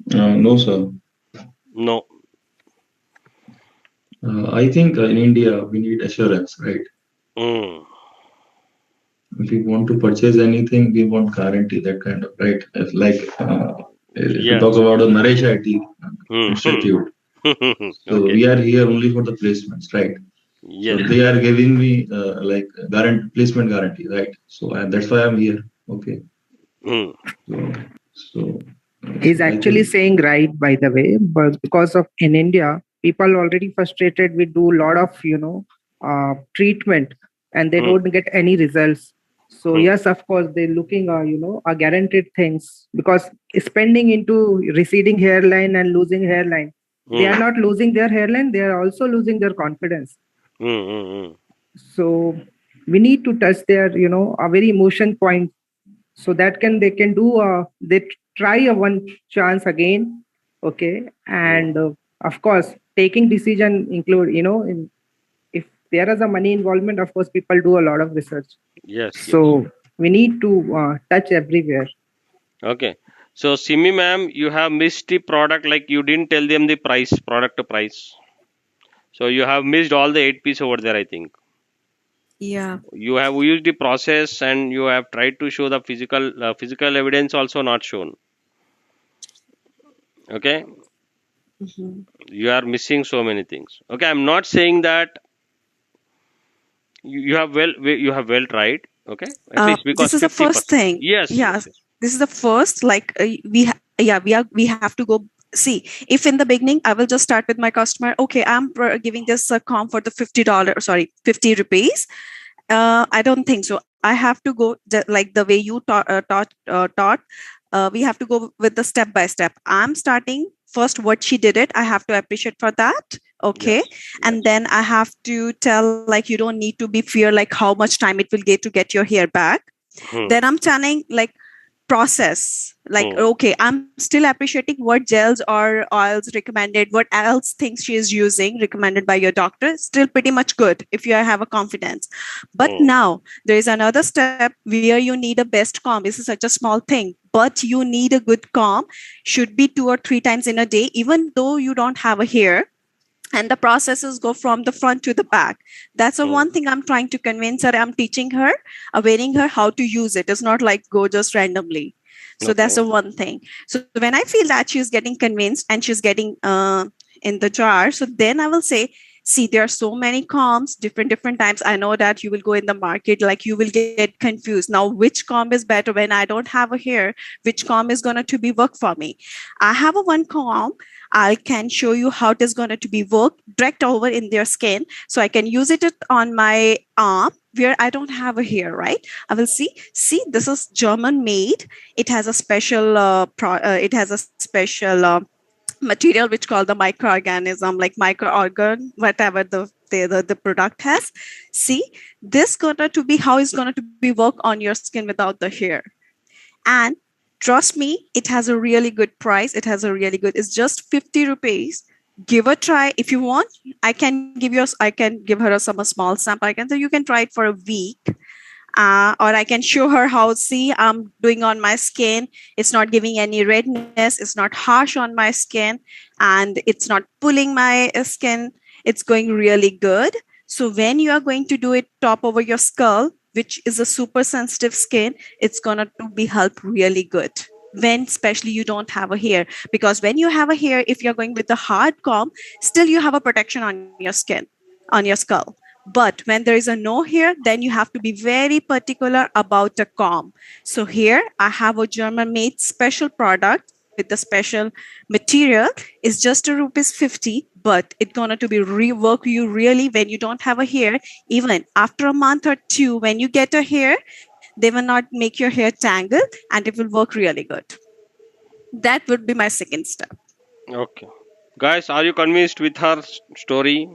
Speaker 5: No, sir.
Speaker 1: No.
Speaker 5: I think in India we need assurance, right?
Speaker 1: Mm.
Speaker 5: If we want to purchase anything, we want guarantee, that kind of, right? If you
Speaker 1: Yes.
Speaker 5: talk about the Naresh IT
Speaker 1: Mm.
Speaker 5: Institute, so
Speaker 1: Okay.
Speaker 5: we are here only for the placements, right? So
Speaker 1: Yes.
Speaker 5: they are giving me like placement guarantee, right? So that's why I'm here. Okay.
Speaker 1: Mm.
Speaker 5: So
Speaker 4: He's
Speaker 5: I
Speaker 4: actually
Speaker 5: think
Speaker 4: saying right, by the way, but because of in India, people already frustrated. We do a lot of, treatment, and they
Speaker 1: Mm.
Speaker 4: don't get any results. So
Speaker 1: Mm.
Speaker 4: yes, of course, they're looking, guaranteed things, because spending into receding hairline and losing hairline, they are
Speaker 1: Mm.
Speaker 4: not losing their hairline; they are also losing their confidence.
Speaker 1: Mm. Mm.
Speaker 4: So we need to touch their, a very emotion point, so that they can do they try a one chance again. Okay.
Speaker 1: Mm.
Speaker 4: And of course, taking decision include, if there is a money involvement, of course people do a lot of research.
Speaker 1: Yes. Yes.
Speaker 4: So we need to touch everywhere.
Speaker 1: Okay. So Simi ma'am, you have missed the product, like you didn't tell them the price, product price. So you have missed all the 8 piece over there, I think.
Speaker 2: Yeah.
Speaker 1: You have used the process, and you have tried to show the physical evidence also not shown. Okay.
Speaker 2: Mhm.
Speaker 1: You are missing so many things. Okay. I'm not saying that you have well tried. Okay. At least
Speaker 2: This
Speaker 1: because
Speaker 2: is the first
Speaker 1: 50%.
Speaker 2: thing.
Speaker 1: Yes.
Speaker 2: Yeah,
Speaker 1: Yes. Yes.
Speaker 2: this is the first. Like we have to go see. If in the beginning I will just start with my customer. Okay, I'm giving this comp for the $50. Sorry, 50 rupees. I don't think so. I have to go like the way you taught. We have to go with the step by step. I'm starting first what she did it. I have to appreciate for that. Okay.
Speaker 1: Yes.
Speaker 2: And
Speaker 1: Yes.
Speaker 2: then I have to tell, like, you don't need to be fear like how much time it will get your hair back.
Speaker 1: Hmm.
Speaker 2: Then I'm telling like process, like,
Speaker 1: Hmm.
Speaker 2: okay, I'm still appreciating what gels or oils recommended, what else things she is using recommended by your doctor, still pretty much good if you have a confidence. But
Speaker 1: Hmm.
Speaker 2: now there is another step where you need a best comb. This is such a small thing, but you need a good comb, should be 2 or 3 times in a day, even though you don't have a hair, and the processes go from the front to the back. That's the
Speaker 1: Hmm.
Speaker 2: one thing I'm trying to convince her. I'm teaching her, awaiting her how to use it. It's not like go just randomly. So that's
Speaker 1: Okay.
Speaker 2: the one thing. So when I feel that she's getting convinced and she's getting in the jar, so then I will say, see, there are so many comms, different times. I know that you will go in the market, like you will get confused. Now, which comb is better when I don't have a hair? Which comb is going to be work for me? I have a one comb. I can show you how it is going to be work direct over in their skin. So I can use it on my arm where I don't have a hair, right? I will see, this is German made. It has a special, it has a special material which called the microorganism, like microorgan, whatever the the product has. See, this gonna to be how it's gonna to be work on your skin without the hair. And trust me, it has a really good price. It has a really good, it's just 50 rupees. Give a try. If you want, I can give her a small sample. I can say you can try it for a week, or I can show her how, see, I'm doing on my skin. It's not giving any redness. It's not harsh on my skin, and it's not pulling my skin. It's going really good. So when you are going to do it top over your skull, which is a super sensitive skin, it's gonna to be help really good. When especially you don't have a hair, because when you have a hair, if you're going with the hard comb, still you have a protection on your skin, on your skull. But when there is a no hair, then you have to be very particular about the comb. So here I have a German made special product with the special material. It's just a rupees 50, but it's gonna to be rework you really when you don't have a hair. Even after a month or two, when you get a hair, they will not make your hair tangle, and it will work really good. That would be my second step.
Speaker 1: Okay. Guys, are you convinced with her story?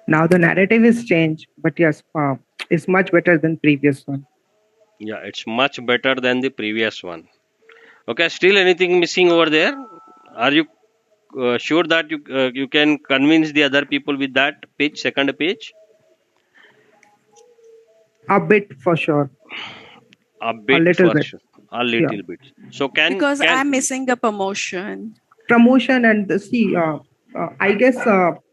Speaker 4: Now the narrative is changed, but yes, it's much better than previous one.
Speaker 1: Yeah, it's much better than the previous one. Okay, still anything missing over there? Are you sure that you can convince the other people with that page, second page?
Speaker 4: A bit for sure,
Speaker 1: A
Speaker 4: a
Speaker 1: bit
Speaker 4: little
Speaker 1: for
Speaker 4: bit.
Speaker 1: sure. A
Speaker 4: Yeah,
Speaker 1: little bit. So
Speaker 2: Because
Speaker 1: can
Speaker 2: I'm missing the promotion.
Speaker 4: promotion and see. I guess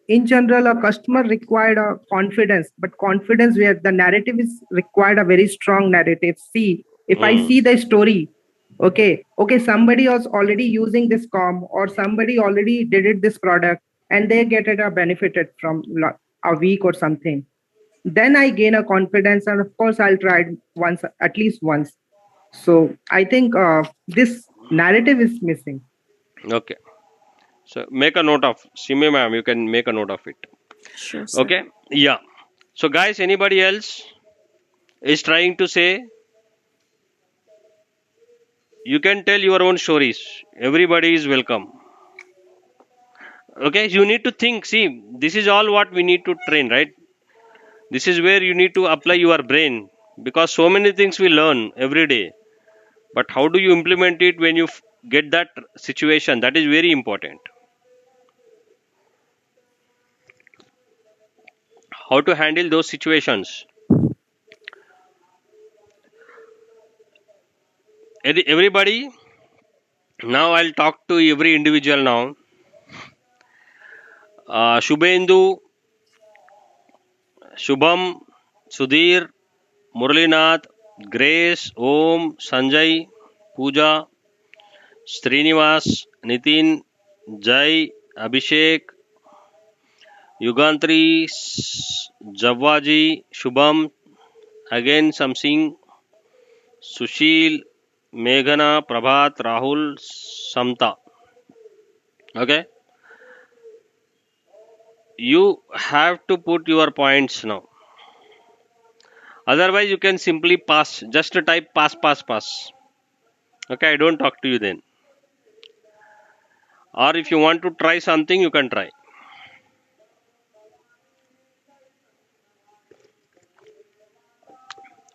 Speaker 4: in general, a customer required a confidence, but confidence where the narrative is required a very strong narrative. See, if I
Speaker 1: mm,
Speaker 4: see the story, okay, somebody was already using this com or somebody already did it this product and they get it a benefited from a week or something. Then I gain a confidence, and of course, I'll try it once, at least once. So I think this narrative is missing.
Speaker 1: okay. So make a note of Sime ma'am, you can make a note of it.
Speaker 2: Sure, sir.
Speaker 1: Okay? Yeah. So guys, anybody else is trying to say, you can tell your own stories. Everybody is welcome. Okay, you need to think. See, this is all what we need to train, right? This is where you need to apply your brain, because so many things we learn every day. But how do you implement it when you get that situation? That is very important. How to handle those situations. Everybody, now I'll talk to every individual now. Shubhendu, Shubham, Sudhir, Muralinath, Grace, Om, Sanjay, Pooja, Srinivas, Nitin, Jai, Abhishek, Yugantri, Javaji, Shubham, again Samsing, Sushil, Meghana, Prabhat, Rahul, Samta. Okay? You have to put your points now. Otherwise, you can simply pass. Just type pass, pass, pass. Okay, I don't talk to you then. Or if you want to try something, you can try.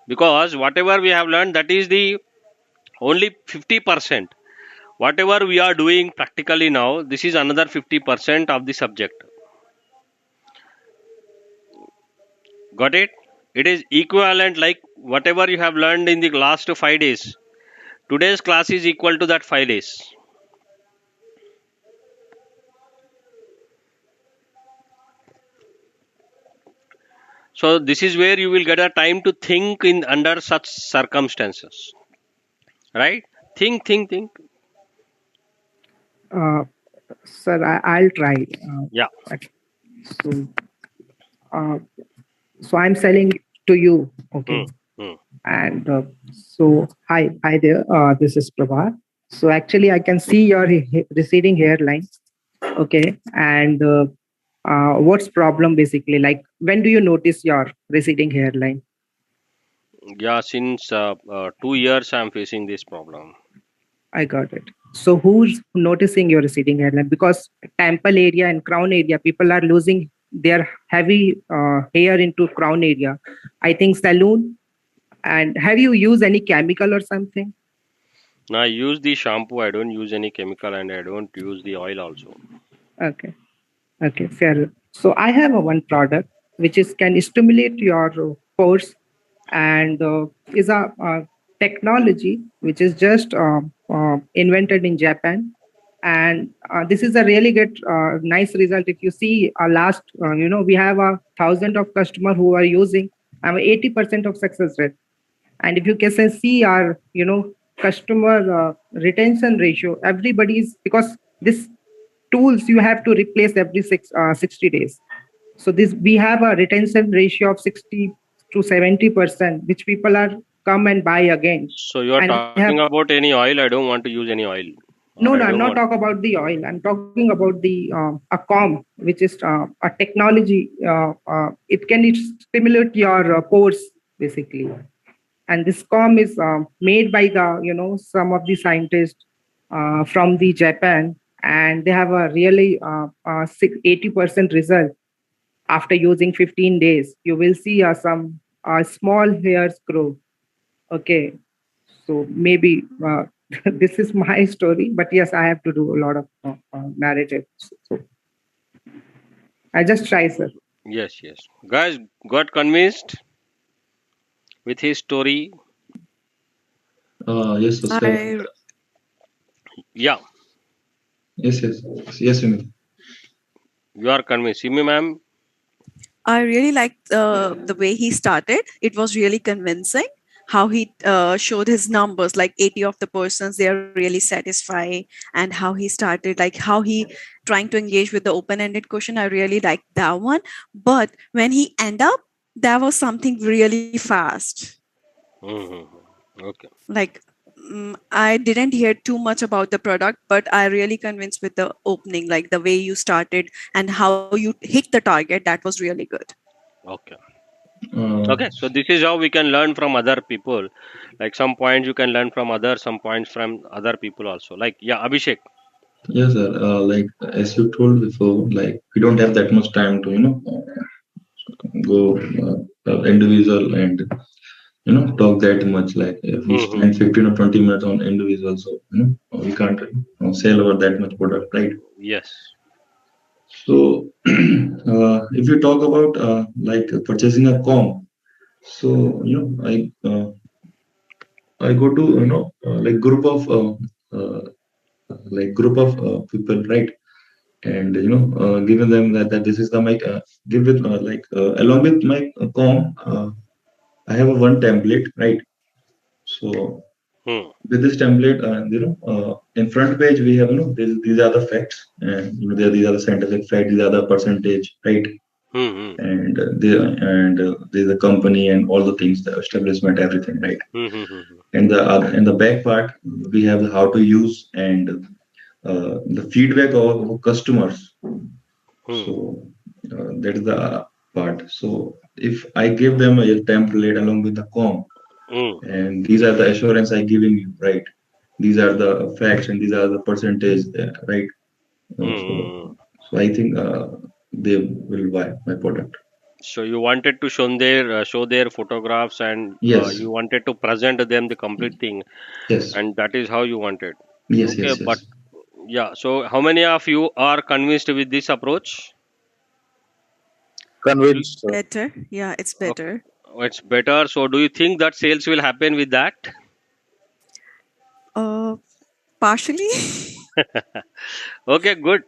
Speaker 1: Because whatever we have learned, that is the only 50%. Whatever we are doing practically now, this is another 50% of the subject. Got it? It is equivalent, like whatever you have learned in the last 5 days. Today's class is equal to that 5 days. So this is where you will get a time to think in under such circumstances. Right? Think.
Speaker 4: Uh, Sir, I'll try.
Speaker 1: Yeah.
Speaker 4: So, uh, so I'm selling to you,
Speaker 1: Hmm.
Speaker 4: okay?
Speaker 1: Hmm.
Speaker 4: And so, hi there. This is Prabha. So actually, I can see your receding hairline, okay? And what's problem basically? Like, when do you notice your receding hairline?
Speaker 1: Yeah, since 2 years I'm facing this problem.
Speaker 4: I got it. So who's noticing your receding hairline? Because temple area and crown area, people are losing their heavy hair into crown area. I think salon. And have you used any chemical or something?
Speaker 1: Now I use the shampoo. I don't use any chemical, and I don't use the oil also.
Speaker 4: Okay. Okay, fair. So I have a one product which is can stimulate your pores and is a technology which is just invented in Japan. And this is a really good, nice result. If you see last, we have 1,000 of customer who are using 80% of success rate. And if you can see our, customer retention ratio, everybody's because this tools you have to replace every 60 days. So this we have a retention ratio of 60 to 70%, which people are come and buy again.
Speaker 1: So you are
Speaker 4: And we have
Speaker 1: talking about any oil? I don't want to use any oil, or
Speaker 4: no,
Speaker 1: I
Speaker 4: no, I'm
Speaker 1: don't
Speaker 4: not
Speaker 1: want.
Speaker 4: talking about the oil. I'm talking about the a com, which is a technology. It can stimulate your pores basically. And this com is made by the some of the scientists from the Japan, and they have a really 80% result after using 15 days. You will see some small hairs grow. Okay, so maybe this is my story, but yes, I have to do a lot of narratives. So I just try, sir.
Speaker 1: Yes, yes. Guys, got convinced with his story?
Speaker 5: Yes, sir.
Speaker 2: I
Speaker 1: Yeah,
Speaker 5: Yes, yes, yes, Sumit.
Speaker 1: you are convinced. See me, ma'am.
Speaker 2: I really liked the way he started. It was really convincing how he showed his numbers, like 80 of the persons, they are really satisfied, and how he started, like how he trying to engage with the open-ended question. I really liked that one. But when he end up, there was something really fast.
Speaker 1: Okay.
Speaker 2: Like I didn't hear too much about the product, but I really convinced with the opening, like the way you started and how you hit the target. That was really good.
Speaker 1: Okay.
Speaker 5: Uh,
Speaker 1: Okay. So this is how we can learn from other people. Like some points you can learn from others, some points from other people also. Like, yeah, Abhishek.
Speaker 5: yes, sir. Like as you told before, like we don't have that much time to go individual and talk that much. Like if we
Speaker 1: Mm-hmm.
Speaker 5: spend 15 or 20 minutes on individual, so we can't sell over that much product, right?
Speaker 1: Yes.
Speaker 5: So if you talk about like purchasing a com, so I go to like uh, group of people, right? And giving them that this is the mic, give it along with my com, I have a one template, right? So
Speaker 1: Hmm.
Speaker 5: with this template, in front page we have these are the facts, and these are the scientific facts, these are the percentage, right?
Speaker 1: Hmm.
Speaker 5: And there's a company and all the things, the establishment, everything, right?
Speaker 1: Hmm. Hmm.
Speaker 5: And the back part we have how to use and the feedback of customers.
Speaker 1: Hmm.
Speaker 5: So that is the part. So if I give them a template along with the com,
Speaker 1: Hmm.
Speaker 5: and these are the assurance I giving you, right? These are the facts and these are the percentage, right? So
Speaker 1: Hmm.
Speaker 5: so I think they will buy my product.
Speaker 1: So you wanted to show their photographs, and
Speaker 5: Yes,
Speaker 1: you wanted to present them the complete thing,
Speaker 5: yes,
Speaker 1: and that is how you wanted.
Speaker 5: yes,
Speaker 1: Okay,
Speaker 5: yes,
Speaker 1: but
Speaker 5: yes.
Speaker 1: yeah. So how many of you are convinced with this approach? Do
Speaker 6: Convinced, sir.
Speaker 2: Better. Yeah, it's
Speaker 1: okay,
Speaker 2: better.
Speaker 1: it's better. So do you think that sales will happen with that?
Speaker 2: Uh, Partially,
Speaker 1: Okay, good,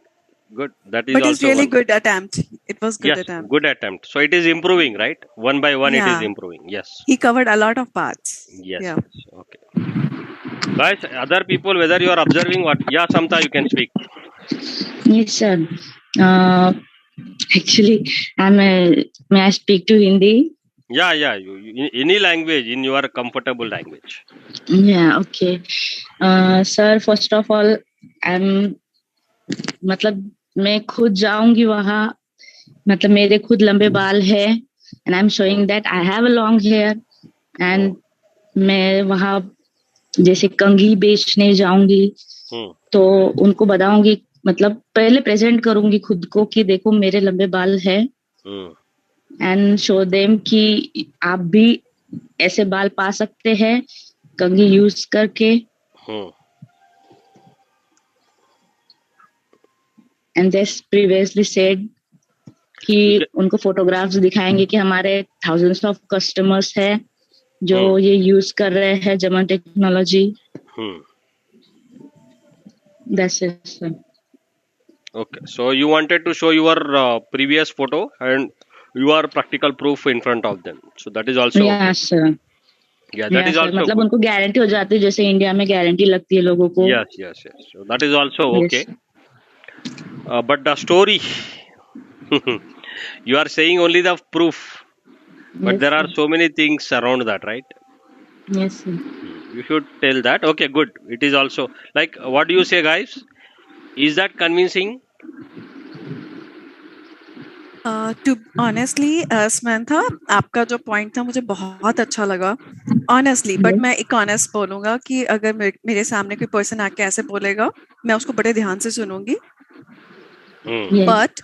Speaker 1: good. That is
Speaker 2: but it's
Speaker 1: also
Speaker 2: really
Speaker 1: one.
Speaker 2: good attempt. It was good
Speaker 1: Yes,
Speaker 2: attempt.
Speaker 1: good attempt. So it is improving, right? One by one, it is
Speaker 2: Yeah,
Speaker 1: improving. Yes,
Speaker 2: he covered a lot of parts.
Speaker 1: yes,
Speaker 2: Yeah.
Speaker 1: yes. Okay, guys. Other people, whether you are observing what? Yeah, Samta, you can speak.
Speaker 7: Yes, sir. Uh, Actually, may I speak to Hindi?
Speaker 1: Yeah, yeah. In any language, in your comfortable language.
Speaker 7: Yeah, okay. Sir, first of all, I'm मतलब मैं खुद जाऊंगी वहाँ मतलब मेरे खुद लंबे बाल है and I'm showing that I have a long hair and मैं वहाँ जैसे कंघी बेचने जाऊंगी तो उनको बताऊंगी, मतलब पहले प्रेजेंट करूंगी खुद को कि देखो मेरे लंबे बाल है, एंड शो देम कि आप भी ऐसे बाल पा सकते हैं कंघी यूज करके। एंड जैस प्रीवियसली सेड कि उनको फोटोग्राफ्स दिखाएंगे कि हमारे थाउजेंड्स ऑफ कस्टमर्स है जो ये यूज कर रहे हैं जमन technology. That's it sir.
Speaker 1: Okay, so you wanted to show your previous photo and your practical proof in front of them. So that is also okay.
Speaker 7: Yes sir,
Speaker 1: Yeah, that is
Speaker 7: yes sir,
Speaker 1: also
Speaker 7: मतलब
Speaker 1: good.
Speaker 7: उनको guarantee हो जाती है जैसे India में guarantee लगती है लोगों को।
Speaker 1: Yes, yes, yes. So that is also
Speaker 7: yes
Speaker 1: okay. But the story, you are saying only the proof, but there are
Speaker 7: sir,
Speaker 1: so many things around that, right?
Speaker 7: Yes sir.
Speaker 1: You should tell that. Okay, good. It is also like, what do you say, guys? Is that convincing?
Speaker 2: To honestly Samantha, आपका जो point था मुझे बहुत अच्छा लगा honestly, but मैं एक honest बोलूंगा कि अगर मेरे सामने कोई पर्सन आके ऐसे बोलेगा, मैं उसको बड़े ध्यान से सुनूंगी। बट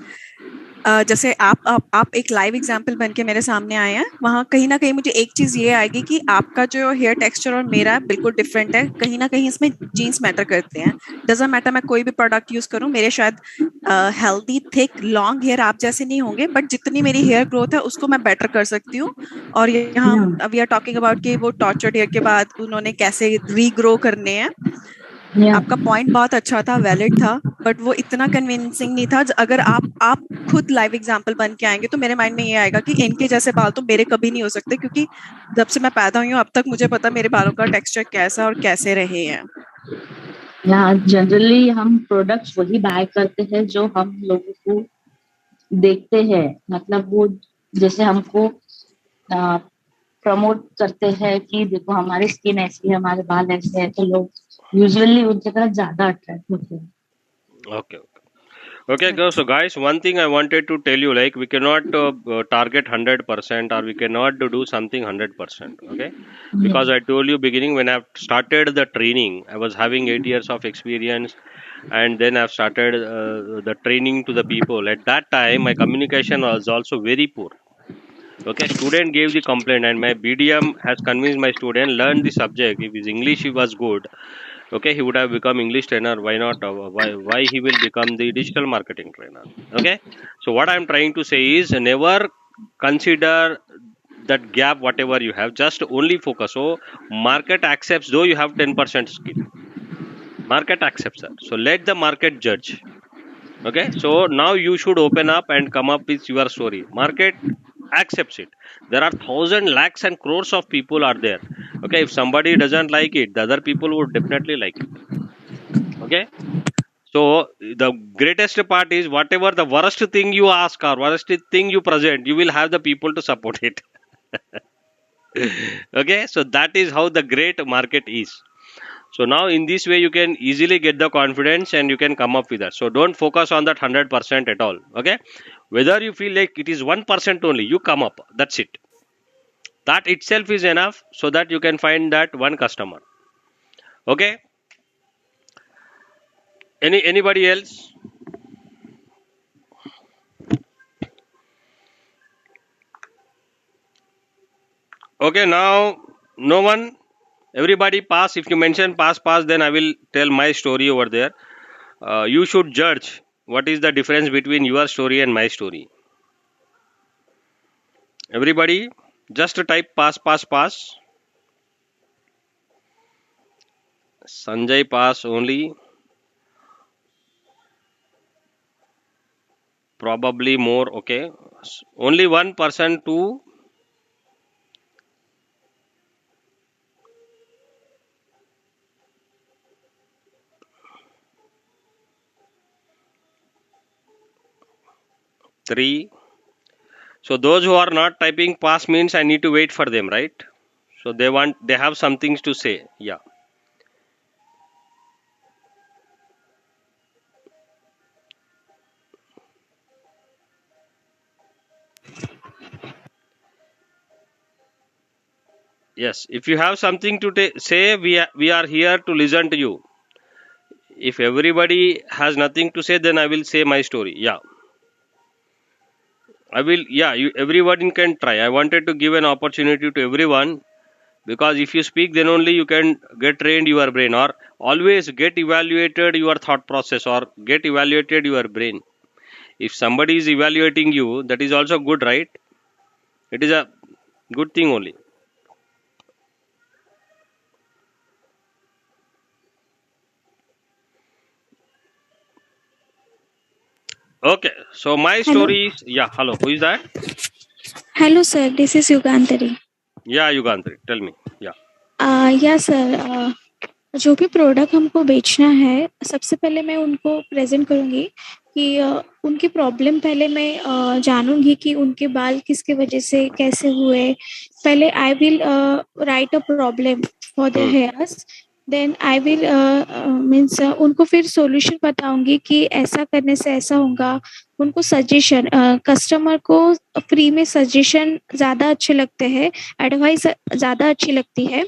Speaker 2: जैसे आप एक लाइव एग्जांपल बन के मेरे सामने आए हैं, वहां कहीं ना कहीं मुझे एक चीज ये आएगी कि आपका जो हेयर टेक्सचर और मेरा बिल्कुल डिफरेंट है। कहीं ना कहीं इसमें जीन्स मैटर करते हैं। डजंट मैटर मैं कोई भी प्रोडक्ट यूज करूं, मेरे शायद हेल्दी थिक लॉन्ग हेयर आप जैसे नहीं होंगे, बट जितनी मेरी हेयर ग्रोथ है उसको मैं बेटर कर सकती हूँ। और यहाँ वी आर टॉकिंग अबाउट कि वो टॉर्चर्ड हेयर के बाद उन्होंने कैसे रीग्रो करने हैं। आपका पॉइंट बहुत अच्छा था, वैलिड था, बट वो इतना कन्विंसिंग नहीं था। अगर आप खुद लाइव एग्जांपल बन के आएंगे तो मेरे माइंड में ये आएगा कि इनके जैसे बाल तो मेरे कभी नहीं हो सकते, क्योंकि जब से मैं पैदा हुई हूँ अब तक मुझे पता मेरे बालों का टेक्सचर कैसा और कैसे रहे हैं।
Speaker 7: यहाँ जनरली हम प्रोडक्ट्स वही बाय करते हैं जो हम लोगों को देखते हैं, मतलब वो जैसे हमको प्रमोट करते हैं कि देखो हमारी स्किन ऐसी है, हमारे बाल ऐसे हैं, तो लोग यूजुअली उनकी तरफ ज्यादा अट्रैक्ट होते हैं।
Speaker 1: Okay. Okay, so guys, one thing I wanted to tell you, like we cannot target 100% or we cannot do something 100%. Okay, because I told you beginning when I started the training, I was having 8 years of experience, and then I've started the training to the people. At that time, my communication was also very poor. Okay, student gave the complaint, and my BDM has convinced my student learn the subject. If his English was good, okay, he would have become English trainer. Why not? Why he will become the digital marketing trainer? Okay, so what I'm trying to say is never consider that gap whatever you have, just only focus. So market accepts, though you have 10% skill, market accepts that. So let the market judge. Okay, so now you should open up and come up with your story. Market accepts it. There are thousand lakhs and crores of people are there. Okay, if somebody doesn't like it, the other people would definitely like it. Okay, so the greatest part is whatever the worst thing you ask or worst thing you present, you will have the people to support it. Okay, so that is how the great market is. So now in this way you can easily get the confidence and you can come up with that. So don't focus on that 100% at all. Okay, whether you feel like it is 1% only, you come up, that's it. That itself is enough so that you can find that one customer. Okay, anybody else? Okay, now no one, everybody pass. If you mention pass, then I will tell my story over there. You should judge what is the difference between your story and my story. Everybody, just type pass. Sanjay pass only. Probably more. Okay, only one person to. Three. So those who are not typing pass means I need to wait for them, right? So they have some things to say. Yeah. Yes. If you have something to say, we are here to listen to you. If everybody has nothing to say, then I will say my story. Yeah, I will. Yeah, everyone can try. I wanted to give an opportunity to everyone, because if you speak, then only you can get trained your brain, or always get evaluated your thought process, or get evaluated your brain. If somebody is evaluating you, that is also good, right? It is a good thing only. Okay, so my
Speaker 3: Hello.
Speaker 1: story is, yeah, hello, who is that?
Speaker 3: Hello, sir. This is Yugantari.
Speaker 1: Yeah, Yugantri, tell me. Yeah.
Speaker 3: या sir जो भी product हमको बेचना है सबसे पहले मैं उनको प्रेजेंट करूंगी कि उनकी प्रॉब्लम पहले मैं जानूंगी कि उनके बाल किसके वजह से कैसे हुए पहले I will write a problem for their heirs then I will means उनको फिर सॉल्यूशन बताऊंगी कि ऐसा करने से ऐसा होगा उनको सजेशन कस्टमर को फ्री में सजेशन ज़्यादा अच्छे लगते हैं एडवाइस ज़्यादा अच्छी लगती है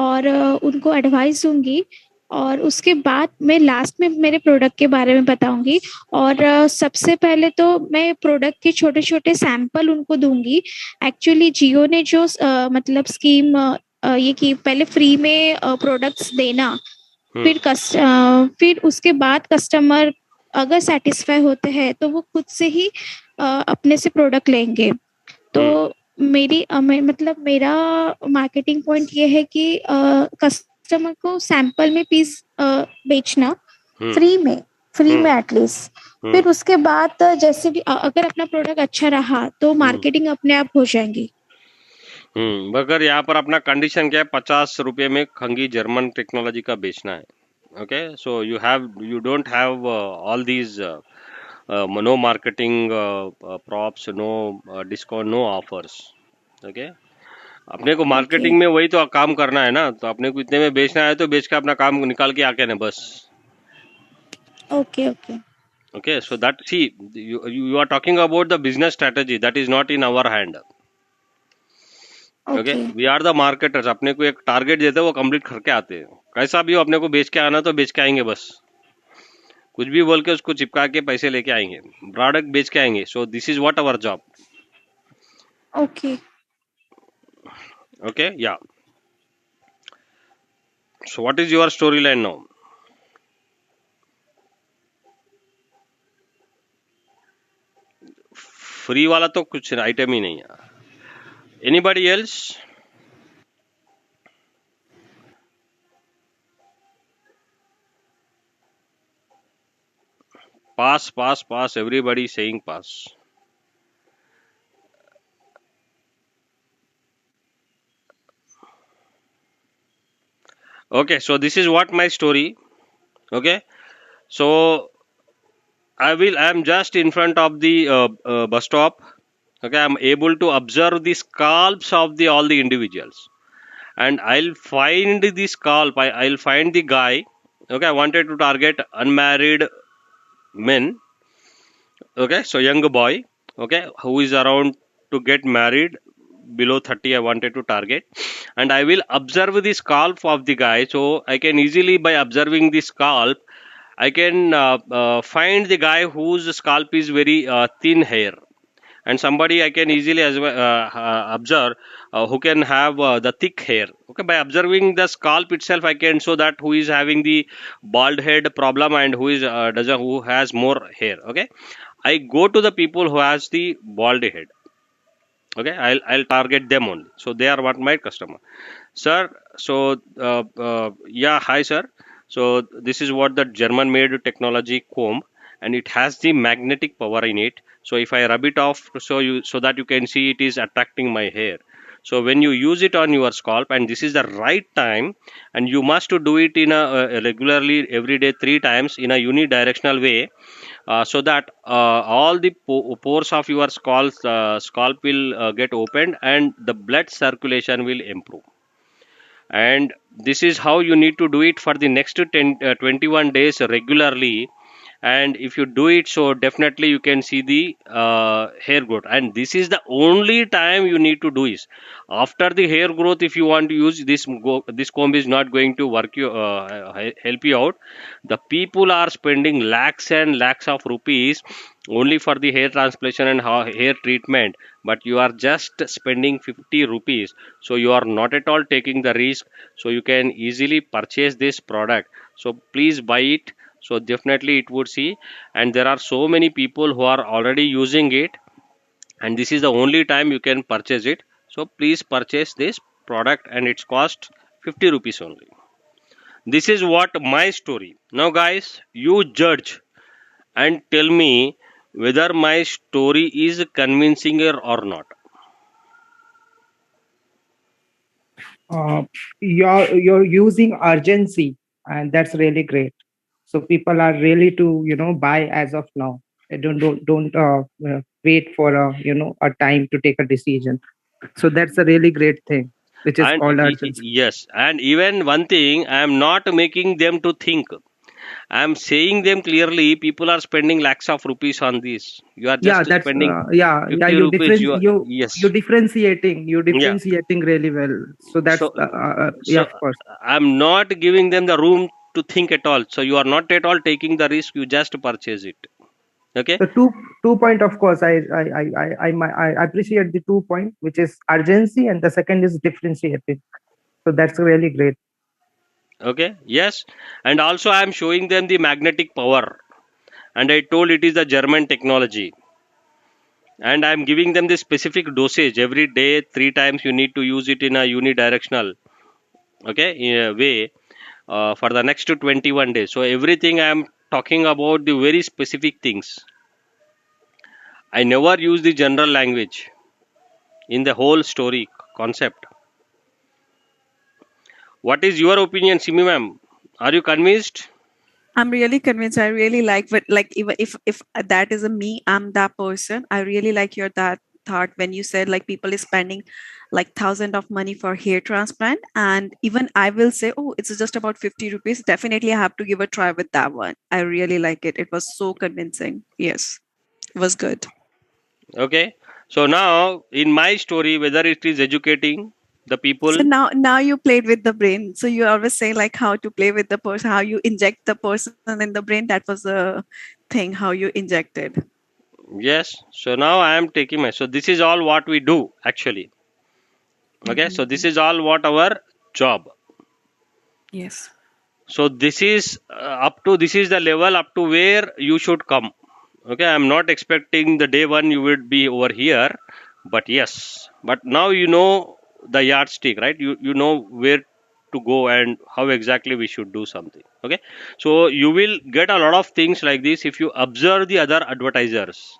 Speaker 3: और उनको एडवाइस दूंगी और उसके बाद मैं लास्ट में मेरे प्रोडक्ट के बारे में बताऊंगी और सबसे पहले तो मैं प्रोडक्ट के छोटे-छोटे सैंपल उनको दूंगी। एक्चुअली जियो ने जो मतलब स्कीम ये की पहले फ्री में प्रोडक्ट्स देना फिर उसके बाद कस्टमर अगर सैटिस्फाई होते हैं तो वो खुद से ही अपने से प्रोडक्ट लेंगे। तो मतलब मेरा मार्केटिंग पॉइंट ये है कि कस्टमर को सैंपल में पीस बेचना फ्री में एटलीस्ट फिर उसके बाद जैसे भी अगर अपना प्रोडक्ट अच्छा रहा तो मार्केटिंग अपने आप हो जाएंगी।
Speaker 1: मगर यहाँ पर अपना कंडीशन क्या है, 50 रुपये में खंगी जर्मन टेक्नोलॉजी का बेचना है. Okay, so you don't have all these no marketing props, no discount, no offers. Okay, अपने को मार्केटिंग में वही तो काम करना है ना, तो अपने को इतने में बेचना है तो बेच के अपना काम निकाल के आके ना बस.
Speaker 3: Okay okay
Speaker 1: okay, so that see you are talking about the business strategy that is not in our hand. Okay, we are the marketers. अपने को एक टारगेट देते हैं, वो कंप्लीट करके आते हैं. कैसा भी हो, अपने को बेच के आना तो बेच के आएंगे बस. कुछ भी बोल के उसको चिपका के पैसे लेके आएंगे, प्रोडक्ट बेच के आएंगे. So this is what our job.
Speaker 3: Okay
Speaker 1: okay, yeah. So what is your story line now? Free वाला तो कुछ आइटम ही नहीं है. Anybody else? Pass. Everybody saying pass. Okay, so this is what my story. Okay, so I am just in front of the bus stop. Okay, I'm able to observe the scalps of all the individuals, and I'll find the scalp. I'll find the guy. Okay, I wanted to target unmarried men. Okay, so young boy. Okay, who is around to get married, below 30. I wanted to target, and I will observe the scalp of the guy. So I can easily, by observing the scalp, I can find the guy whose scalp is very thin hair, and somebody I can easily as well observe who can have the thick hair. Okay, by observing the scalp itself, I can show that who is having the bald head problem and who is who has more hair. Okay, I go to the people who has the bald head. Okay, I'll target them only. So they are what my customer. Sir, so yeah, hi sir. So this is what the German made technology comb, and it has the magnetic power in it. So if I rub it off, so that you can see it is attracting my hair. So when you use it on your scalp, and this is the right time, and you must to do it in a regularly every day 3 times in a unidirectional way, so that all the pores of your scalp will get opened and the blood circulation will improve. And this is how you need to do it for the next 21 days regularly. and if you do it, so definitely you can see the hair growth. And this is the only time you need to do is after the hair growth. If you want to use this this comb is not going to work you help you out. The people are spending lakhs and lakhs of rupees only for the hair transplantation and hair treatment, but you are just spending 50 rupees, so you are not at all taking the risk, so you can easily purchase this product. So please buy it. So definitely it would see, and there are so many people who are already using it, and this is the only time you can purchase it. So please purchase this product, and it's cost 50 rupees only. This is what my story. Now guys, you judge and tell me whether my story is convincing or not.
Speaker 4: uh, you're using urgency, and that's really great. So people are really to buy as of now. They don't wait for a time to take a decision. So that's a really great thing, which is
Speaker 1: And
Speaker 4: called urgency.
Speaker 1: yes, and even one thing, I am not making them to think. I am saying them clearly. People are spending lakhs of rupees on this. You are
Speaker 4: Yeah,
Speaker 1: just
Speaker 4: that's
Speaker 1: spending
Speaker 4: yeah,
Speaker 1: 50 rupees. You are,
Speaker 4: you're
Speaker 1: yes, yeah.
Speaker 4: differentiating really well. So that's
Speaker 1: So
Speaker 4: yeah,
Speaker 1: so
Speaker 4: of course.
Speaker 1: I'm not giving them the room to think at all. So you are not at all taking the risk. You just purchase it. Okay.
Speaker 4: So two point, of course, I appreciate the 2 point, which is urgency, and the second is differentiating. So that's really great.
Speaker 1: Okay. Yes. And also I am showing them the magnetic power. And I told it is the German technology. And I am giving them the specific dosage every day, 3 times. You need to use it in a unidirectional, okay, in a way, for the next 21 days. So everything I am talking about the very specific things. I never use the general language in the whole story concept. What is your opinion, Simi ma'am? Are you convinced?
Speaker 2: I'm really convinced. I really like, but like even if that is a me, I'm that person. I really like your that thought when you said like people is spending like thousand of money for hair transplant, and even I will say, oh, it's just about 50 rupees. Definitely, I have to give a try with that one. I really like it. It was so convincing. Yes, it was good.
Speaker 1: Okay. So now in my story, whether it is educating the
Speaker 2: So
Speaker 1: people,
Speaker 2: now you played with the brain. So you always say like how to play with the person, how you inject the person in the brain. That was a thing how you injected.
Speaker 1: yes. So now I am taking my. So this is all what we do actually. Okay. So this
Speaker 2: Mhm.
Speaker 1: is all what our job.
Speaker 2: Yes.
Speaker 1: So this is up to this is the level up to where you should come. Okay. I'm not expecting the day one you would be over here, but yes. But now you know the yardstick, right? You know where to go and how exactly we should do something. Okay. So you will get a lot of things like this if you observe the other advertisers,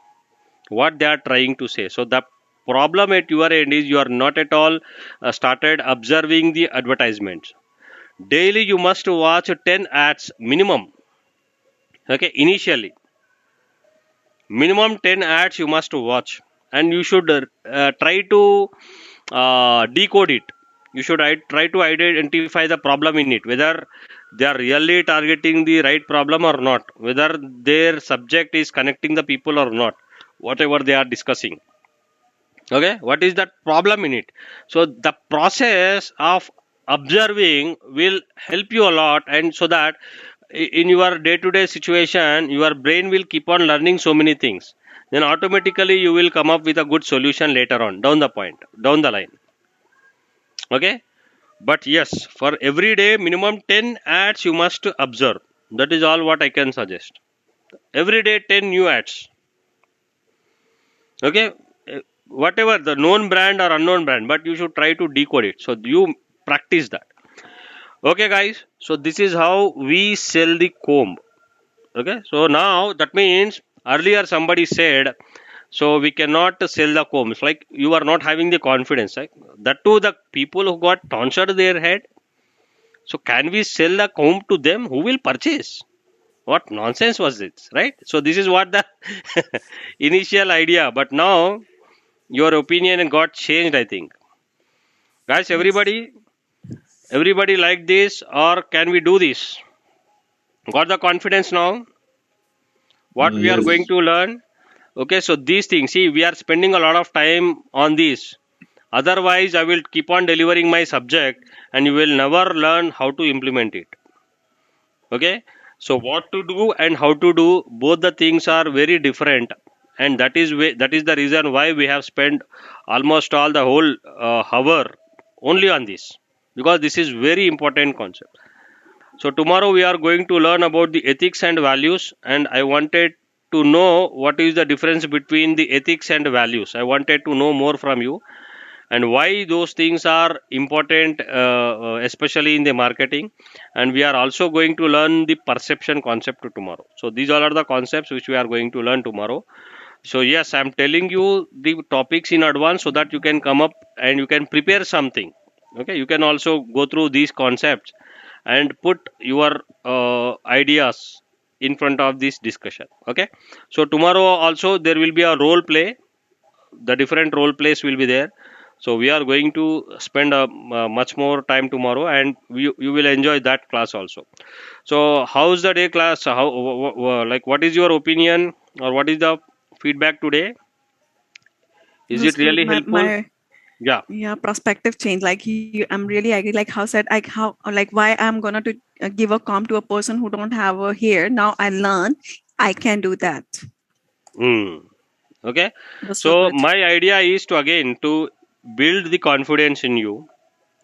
Speaker 1: what they are trying to say. So the problem at your end is you are not at all started observing the advertisements. Daily you must watch 10 ads minimum. Okay, initially minimum 10 ads you must watch, and you should try to decode it. You should try to identify the problem in it, whether they are really targeting the right problem or not, whether their subject is connecting the people or not, whatever they are discussing. Okay, what is that problem in it? So the process of observing will help you a lot, and so that in your day to day situation your brain will keep on learning so many things, then automatically you will come up with a good solution later on down the line. Okay, but yes, for every day minimum 10 ads you must observe. That is all what I can suggest. Every day 10 new ads. Okay. Whatever the known brand or unknown brand, but you should try to decode it, so you practice that. Okay guys, so this is how we sell the comb. Okay, so now that means earlier somebody said, so we cannot sell the combs, like you are not having the confidence, right? That too the people who got tonsured their head, so can we sell the comb to them? Who will purchase? What nonsense was this, right? So this is what the initial idea, but now your opinion got changed, I think. Guys,
Speaker 2: Yes.
Speaker 1: everybody like this, or can we do this? Got the confidence now? what we are
Speaker 5: Yes.
Speaker 1: going to learn. Okay, so these things, see, we are spending a lot of time on this. Otherwise, I will keep on delivering my subject and you will never learn how to implement it. Okay, so what to do and how to do, both the things are very different, and that is the reason why we have spent almost all the whole hour only on this, because this is very important concept. So tomorrow we are going to learn about the ethics and values, and I wanted to know what is the difference between the ethics and values. I wanted to know more from you and why those things are important, especially in the marketing. And we are also going to learn the perception concept tomorrow. So these all are the concepts which we are going to learn tomorrow. So yes, I'm telling you the topics in advance so that you can come up and you can prepare something. Okay, you can also go through these concepts and put your ideas in front of this discussion. Okay, so tomorrow also there will be a role play. The different role plays will be there. So we are going to spend much more time tomorrow, and you will enjoy that class also. So how's the day class? How like what is your opinion or what is the feedback today?
Speaker 2: It
Speaker 1: Is
Speaker 2: was
Speaker 1: it
Speaker 2: good.
Speaker 1: really helpful?
Speaker 2: My
Speaker 1: Yeah.
Speaker 2: yeah, perspective change. Like I'm really agree. Like how said, like how, like why I'm gonna to give a comp to a person who don't have a hair. Now I learn I can do that.
Speaker 1: Hmm. Okay.
Speaker 2: It was so
Speaker 1: So
Speaker 2: good.
Speaker 1: my idea is to again to build the confidence in you.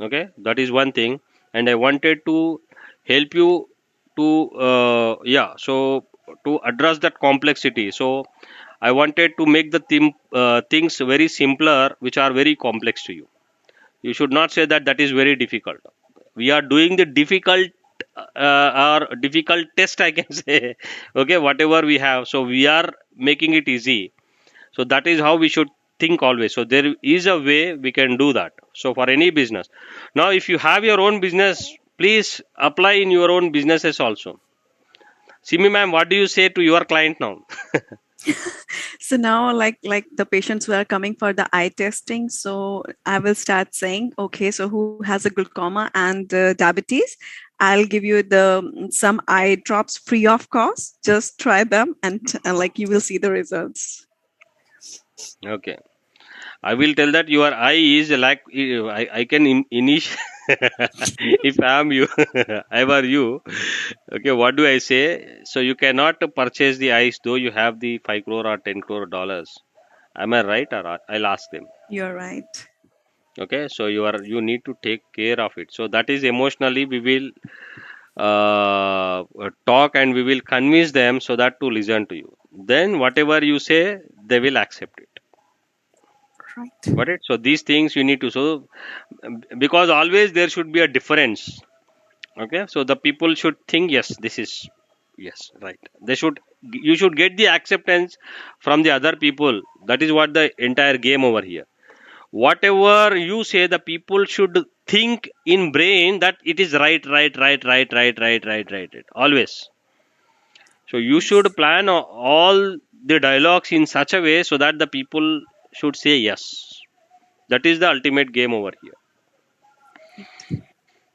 Speaker 1: Okay, that is one thing, and I wanted to help you to yeah. So to address that complexity. So I wanted to make the things very simpler, which are very complex to you. You should not say that that is very difficult. We are doing the difficult or difficult test, I can say. Okay, whatever we have. So we are making it easy. So that is how we should think always. So there is a way we can do that. So for any business. Now, if you have your own business, please apply in your own businesses also. Simi ma'am, what do you say to your client now?
Speaker 2: So now, like the patients who are coming for the eye testing, so I will start saying, okay, so who has a glaucoma and diabetes? I'll give you the some eye drops free of cost. Just try them, and like you will see the results.
Speaker 1: Okay. I will tell that your eye is like I can initiate if I am you, I were you. Okay, what do I say? So you cannot purchase the eyes though you have the 5 crore or 10 crore dollars. Am I right? Or I'll ask them.
Speaker 2: You're right.
Speaker 1: Okay, so you need to take care of it. So that is emotionally we will talk and we will convince them so that to listen to you. Then whatever you say, they will accept it.
Speaker 2: Right.
Speaker 1: Got it? So these things you need to because always there should be a difference. Okay, so the people should think yes, this is yes, right. They should you should get the acceptance from the other people. That is what the entire game over here. Whatever you say, the people should think in brain that it is right, right, right, right, right, right, right, right, right. Always. So you should
Speaker 2: Yes.
Speaker 1: plan all the dialogues in such a way so that the people should say yes. That is the ultimate game over here.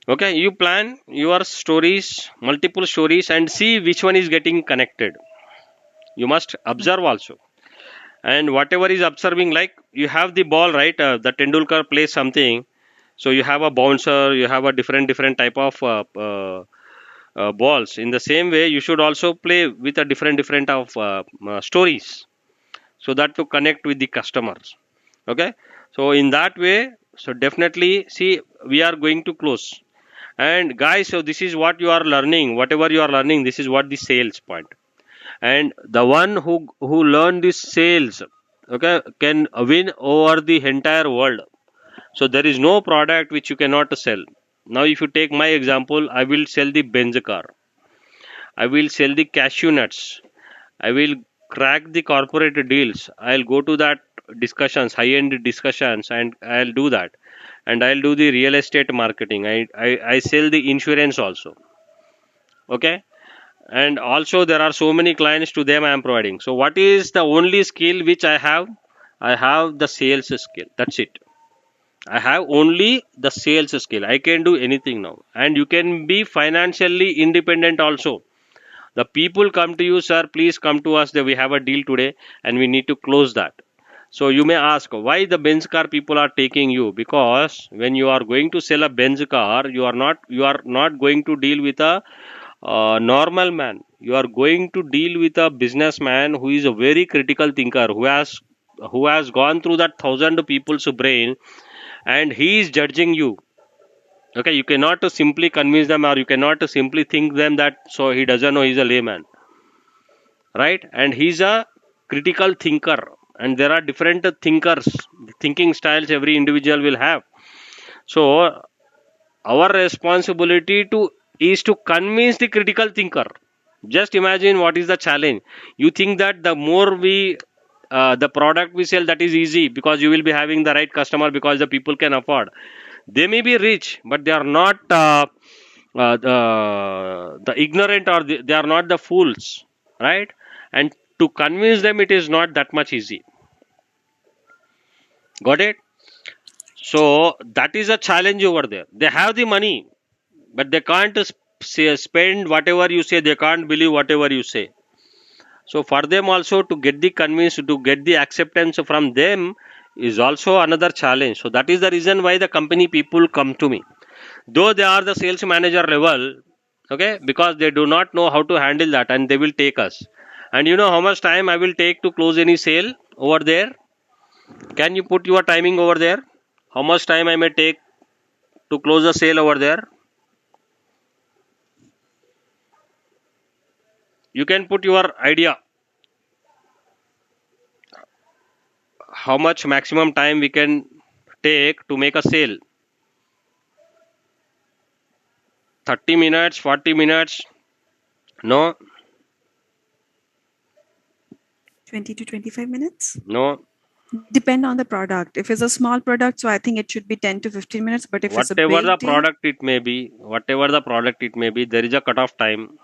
Speaker 1: Okay, you plan your stories, multiple stories, and see which one is getting connected. You must observe also. And whatever is observing, like you have the ball, right? The Tendulkar plays something. So you have a bouncer, you have a different type of balls. In the same way, you should also play with a different of stories, so that to connect with the customers. Okay, so in that way, so definitely see we are going to close. And guys, so this is what you are learning. Whatever you are learning, this is what the sales point. And the one who learn this sales, okay, can win over the entire world. So there is no product which you cannot sell. Now, if you take my example, I will sell the Benz car. I will sell the cashew nuts. I will crack the corporate deals. I'll go to that discussions, high-end discussions, and I'll do that. And I'll do the real estate marketing. I sell the insurance also. Okay. And also there are so many clients to them I am providing. So what is the only skill which I have? I have the sales skill. That's it. I have only the sales skill. I can do anything now. And you can be financially independent also. The people come to you, sir, please come to us, that we have a deal today and we need to close that. So you may ask why the Benz car people are taking you, because when you are going to sell a Benz car, you are not going to deal with a normal man. You are going to deal with a businessman who is a very critical thinker, who has gone through that thousand people's brain, and he is judging you. Okay, you cannot simply convince them, or you cannot simply think them that so he doesn't know, he's a layman, right? And he's a critical thinker, and there are different thinkers, thinking styles every individual will have. So our responsibility to is to convince the critical thinker. Just imagine what is the challenge. You think that the more we the product we sell, that is easy because you will be having the right customer, because the people can afford. They may be rich, but they are not the ignorant, or they are not the fools, right? And to convince them, it is not that much easy. Got it? So that is a challenge over there. They have the money, but they can't spend whatever you say. They can't believe whatever you say. So for them also, to get the convince, to get the acceptance from them is also another challenge. So that is the reason why the company people come to me, though they are the sales manager level. Okay, because they do not know how to handle that, and they will take us. And you know how much time I will take to close any sale over there? Can you put your timing over there? How much time I may take to close a sale over there? You can put your idea. How much maximum time we can take to make a sale? 30 minutes, 40 minutes? No,
Speaker 2: 20 to 25 minutes.
Speaker 1: no.
Speaker 2: Depend on the product. If it's a small product, so I think it should be 10 to 15 minutes. But if it's a
Speaker 1: Whatever
Speaker 2: big
Speaker 1: the
Speaker 2: deal,
Speaker 1: product it may be, whatever the product it may be, there is a cutoff time.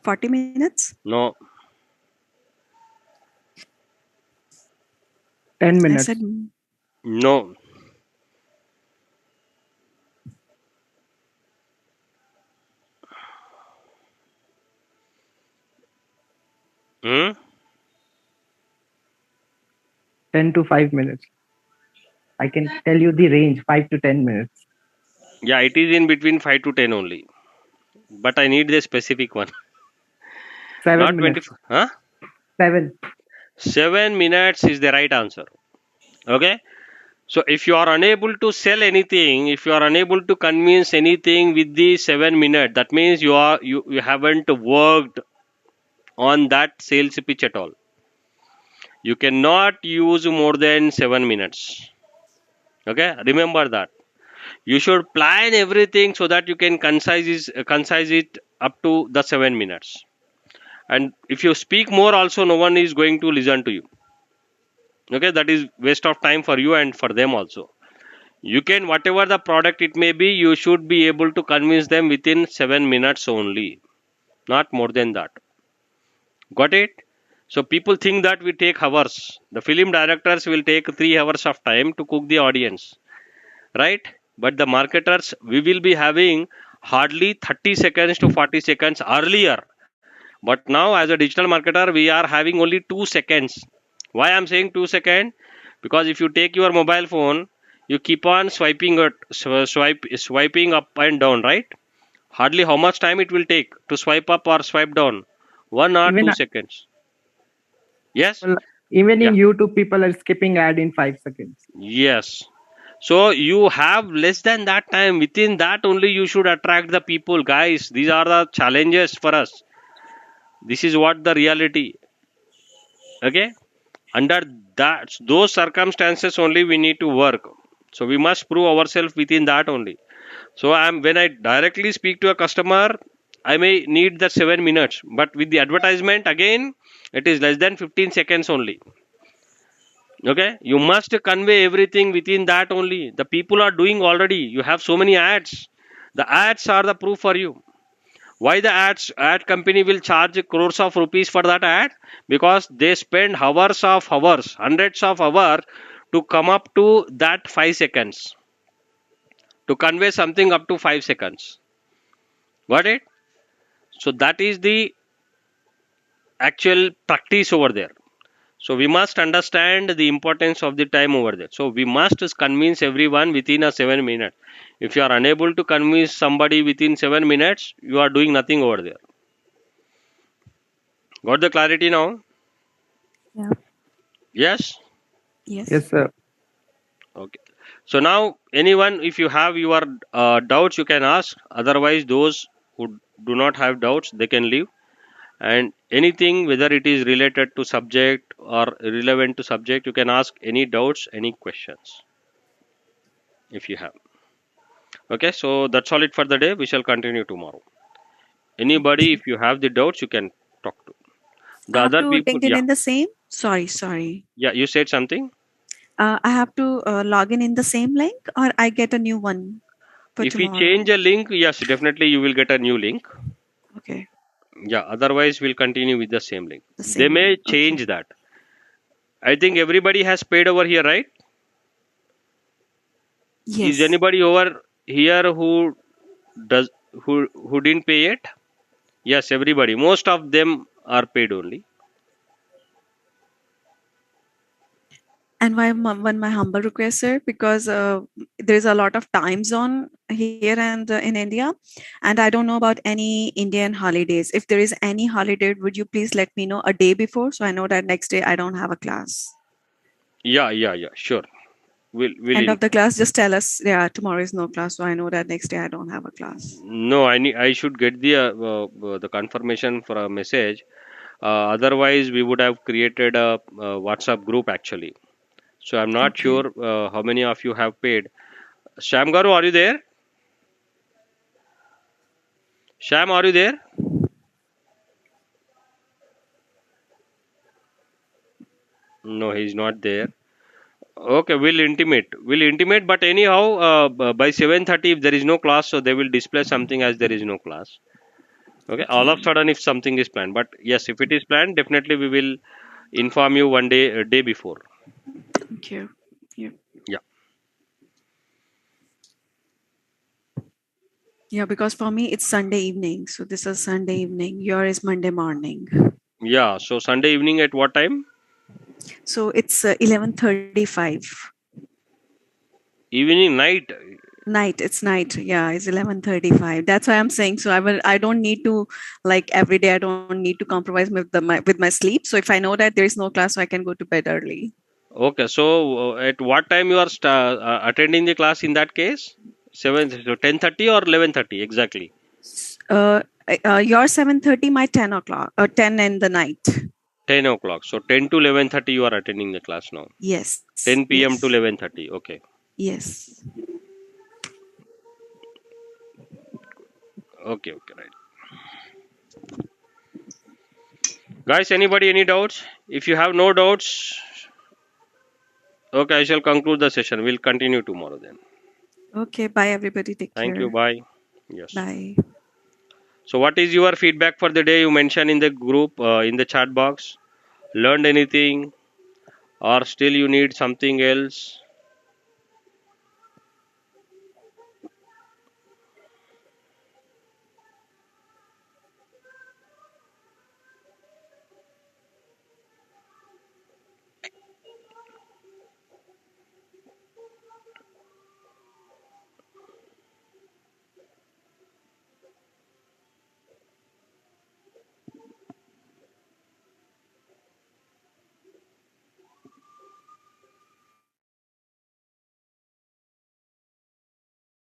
Speaker 2: 40 minutes.
Speaker 1: No,
Speaker 4: 10
Speaker 2: I
Speaker 4: minutes.
Speaker 2: said
Speaker 1: no. Hmm?
Speaker 4: 10 to 5 minutes. I can tell you the range, 5 to 10 minutes.
Speaker 1: Yeah, it is in between 5 to 10 only. But I need the specific one.
Speaker 4: 7
Speaker 1: Not
Speaker 4: minutes.
Speaker 1: 20. Huh?
Speaker 4: 7.
Speaker 1: 7 minutes is the right answer. Okay? So if you are unable to sell anything, if you are unable to convince anything with the 7 minutes, that means you haven't worked on that sales pitch at all. You cannot use more than 7 minutes. Okay? Remember that. You should plan everything so that you can concise it up to the 7 minutes. And if you speak more also, no one is going to listen to you. Okay, that is waste of time for you and for them also. You can, whatever the product it may be, you should be able to convince them within 7 minutes only, not more than that. Got it? So people think that we take hours. The film directors will take 3 hours of time to cook the audience, right? But the marketers, we will be having hardly 30 seconds to 40 seconds earlier. But now as a digital marketer, we are having only 2 seconds. Why I am saying 2 seconds? Because if you take your mobile phone, you keep on swiping swiping up and down, right? Hardly how much time it will take to swipe up or swipe down? 1 or
Speaker 4: Even
Speaker 1: 2 seconds. Yes?
Speaker 4: even
Speaker 1: Yeah.
Speaker 4: in YouTube, people are skipping ad in 5 seconds.
Speaker 1: Yes. So you have less than that time. Within that only you should attract the people. Guys, these are the challenges for us. This is what the reality. Okay? Under those circumstances only we need to work. So we must prove ourselves within that only. So when I directly speak to a customer, I may need the 7 minutes, but with the advertisement again, it is less than 15 seconds only. Okay, you must convey everything within that only. The people are doing already. You have so many ads. The ads are the proof for you. Why the ad company will charge crores of rupees for that ad? Because they spend hours of hours, hundreds of hours to come up to that 5 seconds, to convey something up to 5 seconds. Got it? So that is the actual practice over there. So we must understand the importance of the time over there. So we must convince everyone within a 7 minutes. If you are unable to convince somebody within 7 minutes, you are doing nothing over there. Got the clarity now?
Speaker 2: Yeah.
Speaker 1: Yes?
Speaker 2: Yes.
Speaker 4: Yes, sir.
Speaker 1: Okay. So now anyone, if you have your doubts, you can ask. Otherwise, those who do not have doubts, they can leave. And anything, whether it is related to subject or relevant to subject, you can ask any doubts, any questions if you have. Okay, so that's all it for the day. We shall continue tomorrow. Anybody, if you have the doubts, you can talk to
Speaker 2: I
Speaker 1: the
Speaker 2: have
Speaker 1: other
Speaker 2: to
Speaker 1: people.
Speaker 2: link in
Speaker 1: Yeah,
Speaker 2: in the same. Sorry.
Speaker 1: yeah. You said something.
Speaker 2: I have to log in the same link, or I get a new one for
Speaker 1: If we
Speaker 2: tomorrow.
Speaker 1: change a link, yes, definitely you will get a new link.
Speaker 2: Okay.
Speaker 1: Yeah. Otherwise, we'll continue with the same link.
Speaker 2: The
Speaker 1: They
Speaker 2: same
Speaker 1: may
Speaker 2: one. Okay.
Speaker 1: change that. I think everybody has paid over here, right? Is
Speaker 2: Yes.
Speaker 1: anybody over here does who didn't pay yet? Yes, everybody. Most of them are paid only.
Speaker 2: And one my humble request, sir, because there is a lot of time zone here and in India, and I don't know about any Indian holidays. If there is any holiday, would you please let me know a day before, so I know that next day I don't have a class.
Speaker 1: Yeah. Sure. Will
Speaker 2: End
Speaker 1: in.
Speaker 2: of the class, just tell us, yeah, tomorrow is no class, so I know that next day I don't have a class.
Speaker 1: No, I should get the confirmation for a message. Otherwise, we would have created a WhatsApp group actually. So I'm not
Speaker 2: Okay.
Speaker 1: sure how many of you have paid. Sham Garu, are you there? Sham, are you there? No, he's not there. Okay, we'll intimate. We'll intimate, but anyhow, by 7:30, if there is no class, so they will display something as there is no class. Okay, all of a
Speaker 2: Okay.
Speaker 1: sudden, if something is planned, but yes, if it is planned, definitely we will inform you one day, a day before.
Speaker 2: Thank you. Yeah.
Speaker 1: Yeah,
Speaker 2: Yeah, because for me it's Sunday evening, so this is Sunday evening. Your is Monday morning.
Speaker 1: yeah. So Sunday evening at what time?
Speaker 2: So it's 11:35.
Speaker 1: Evening, night.
Speaker 2: Night. It's night. Yeah, it's 11:35. That's why I'm saying. So I don't need to, like, every day. I don't need to compromise with my sleep. So if I know that there is no class, so I can go to bed early.
Speaker 1: Okay, so at what time you are attending the class in that case? 10:30 or 11:30 exactly?
Speaker 2: Uh, your 7:30, my 10 o'clock. 10 in the night.
Speaker 1: 10 o'clock. So 10 to 11:30 you are attending the class now.
Speaker 2: Yes.
Speaker 1: 10 p.m. to
Speaker 2: Yes.
Speaker 1: 11:30. Okay.
Speaker 2: Yes.
Speaker 1: Okay. Right. Guys, anybody any doubts? If you have no doubts, okay, I shall conclude the session. We'll continue tomorrow then.
Speaker 2: Okay. Bye, everybody. Take
Speaker 1: Thank you.
Speaker 2: care.
Speaker 1: Bye. Yes.
Speaker 2: Bye.
Speaker 1: So what is your feedback for the day? You mentioned in the group, in the chat box. Learned anything or still you need something else?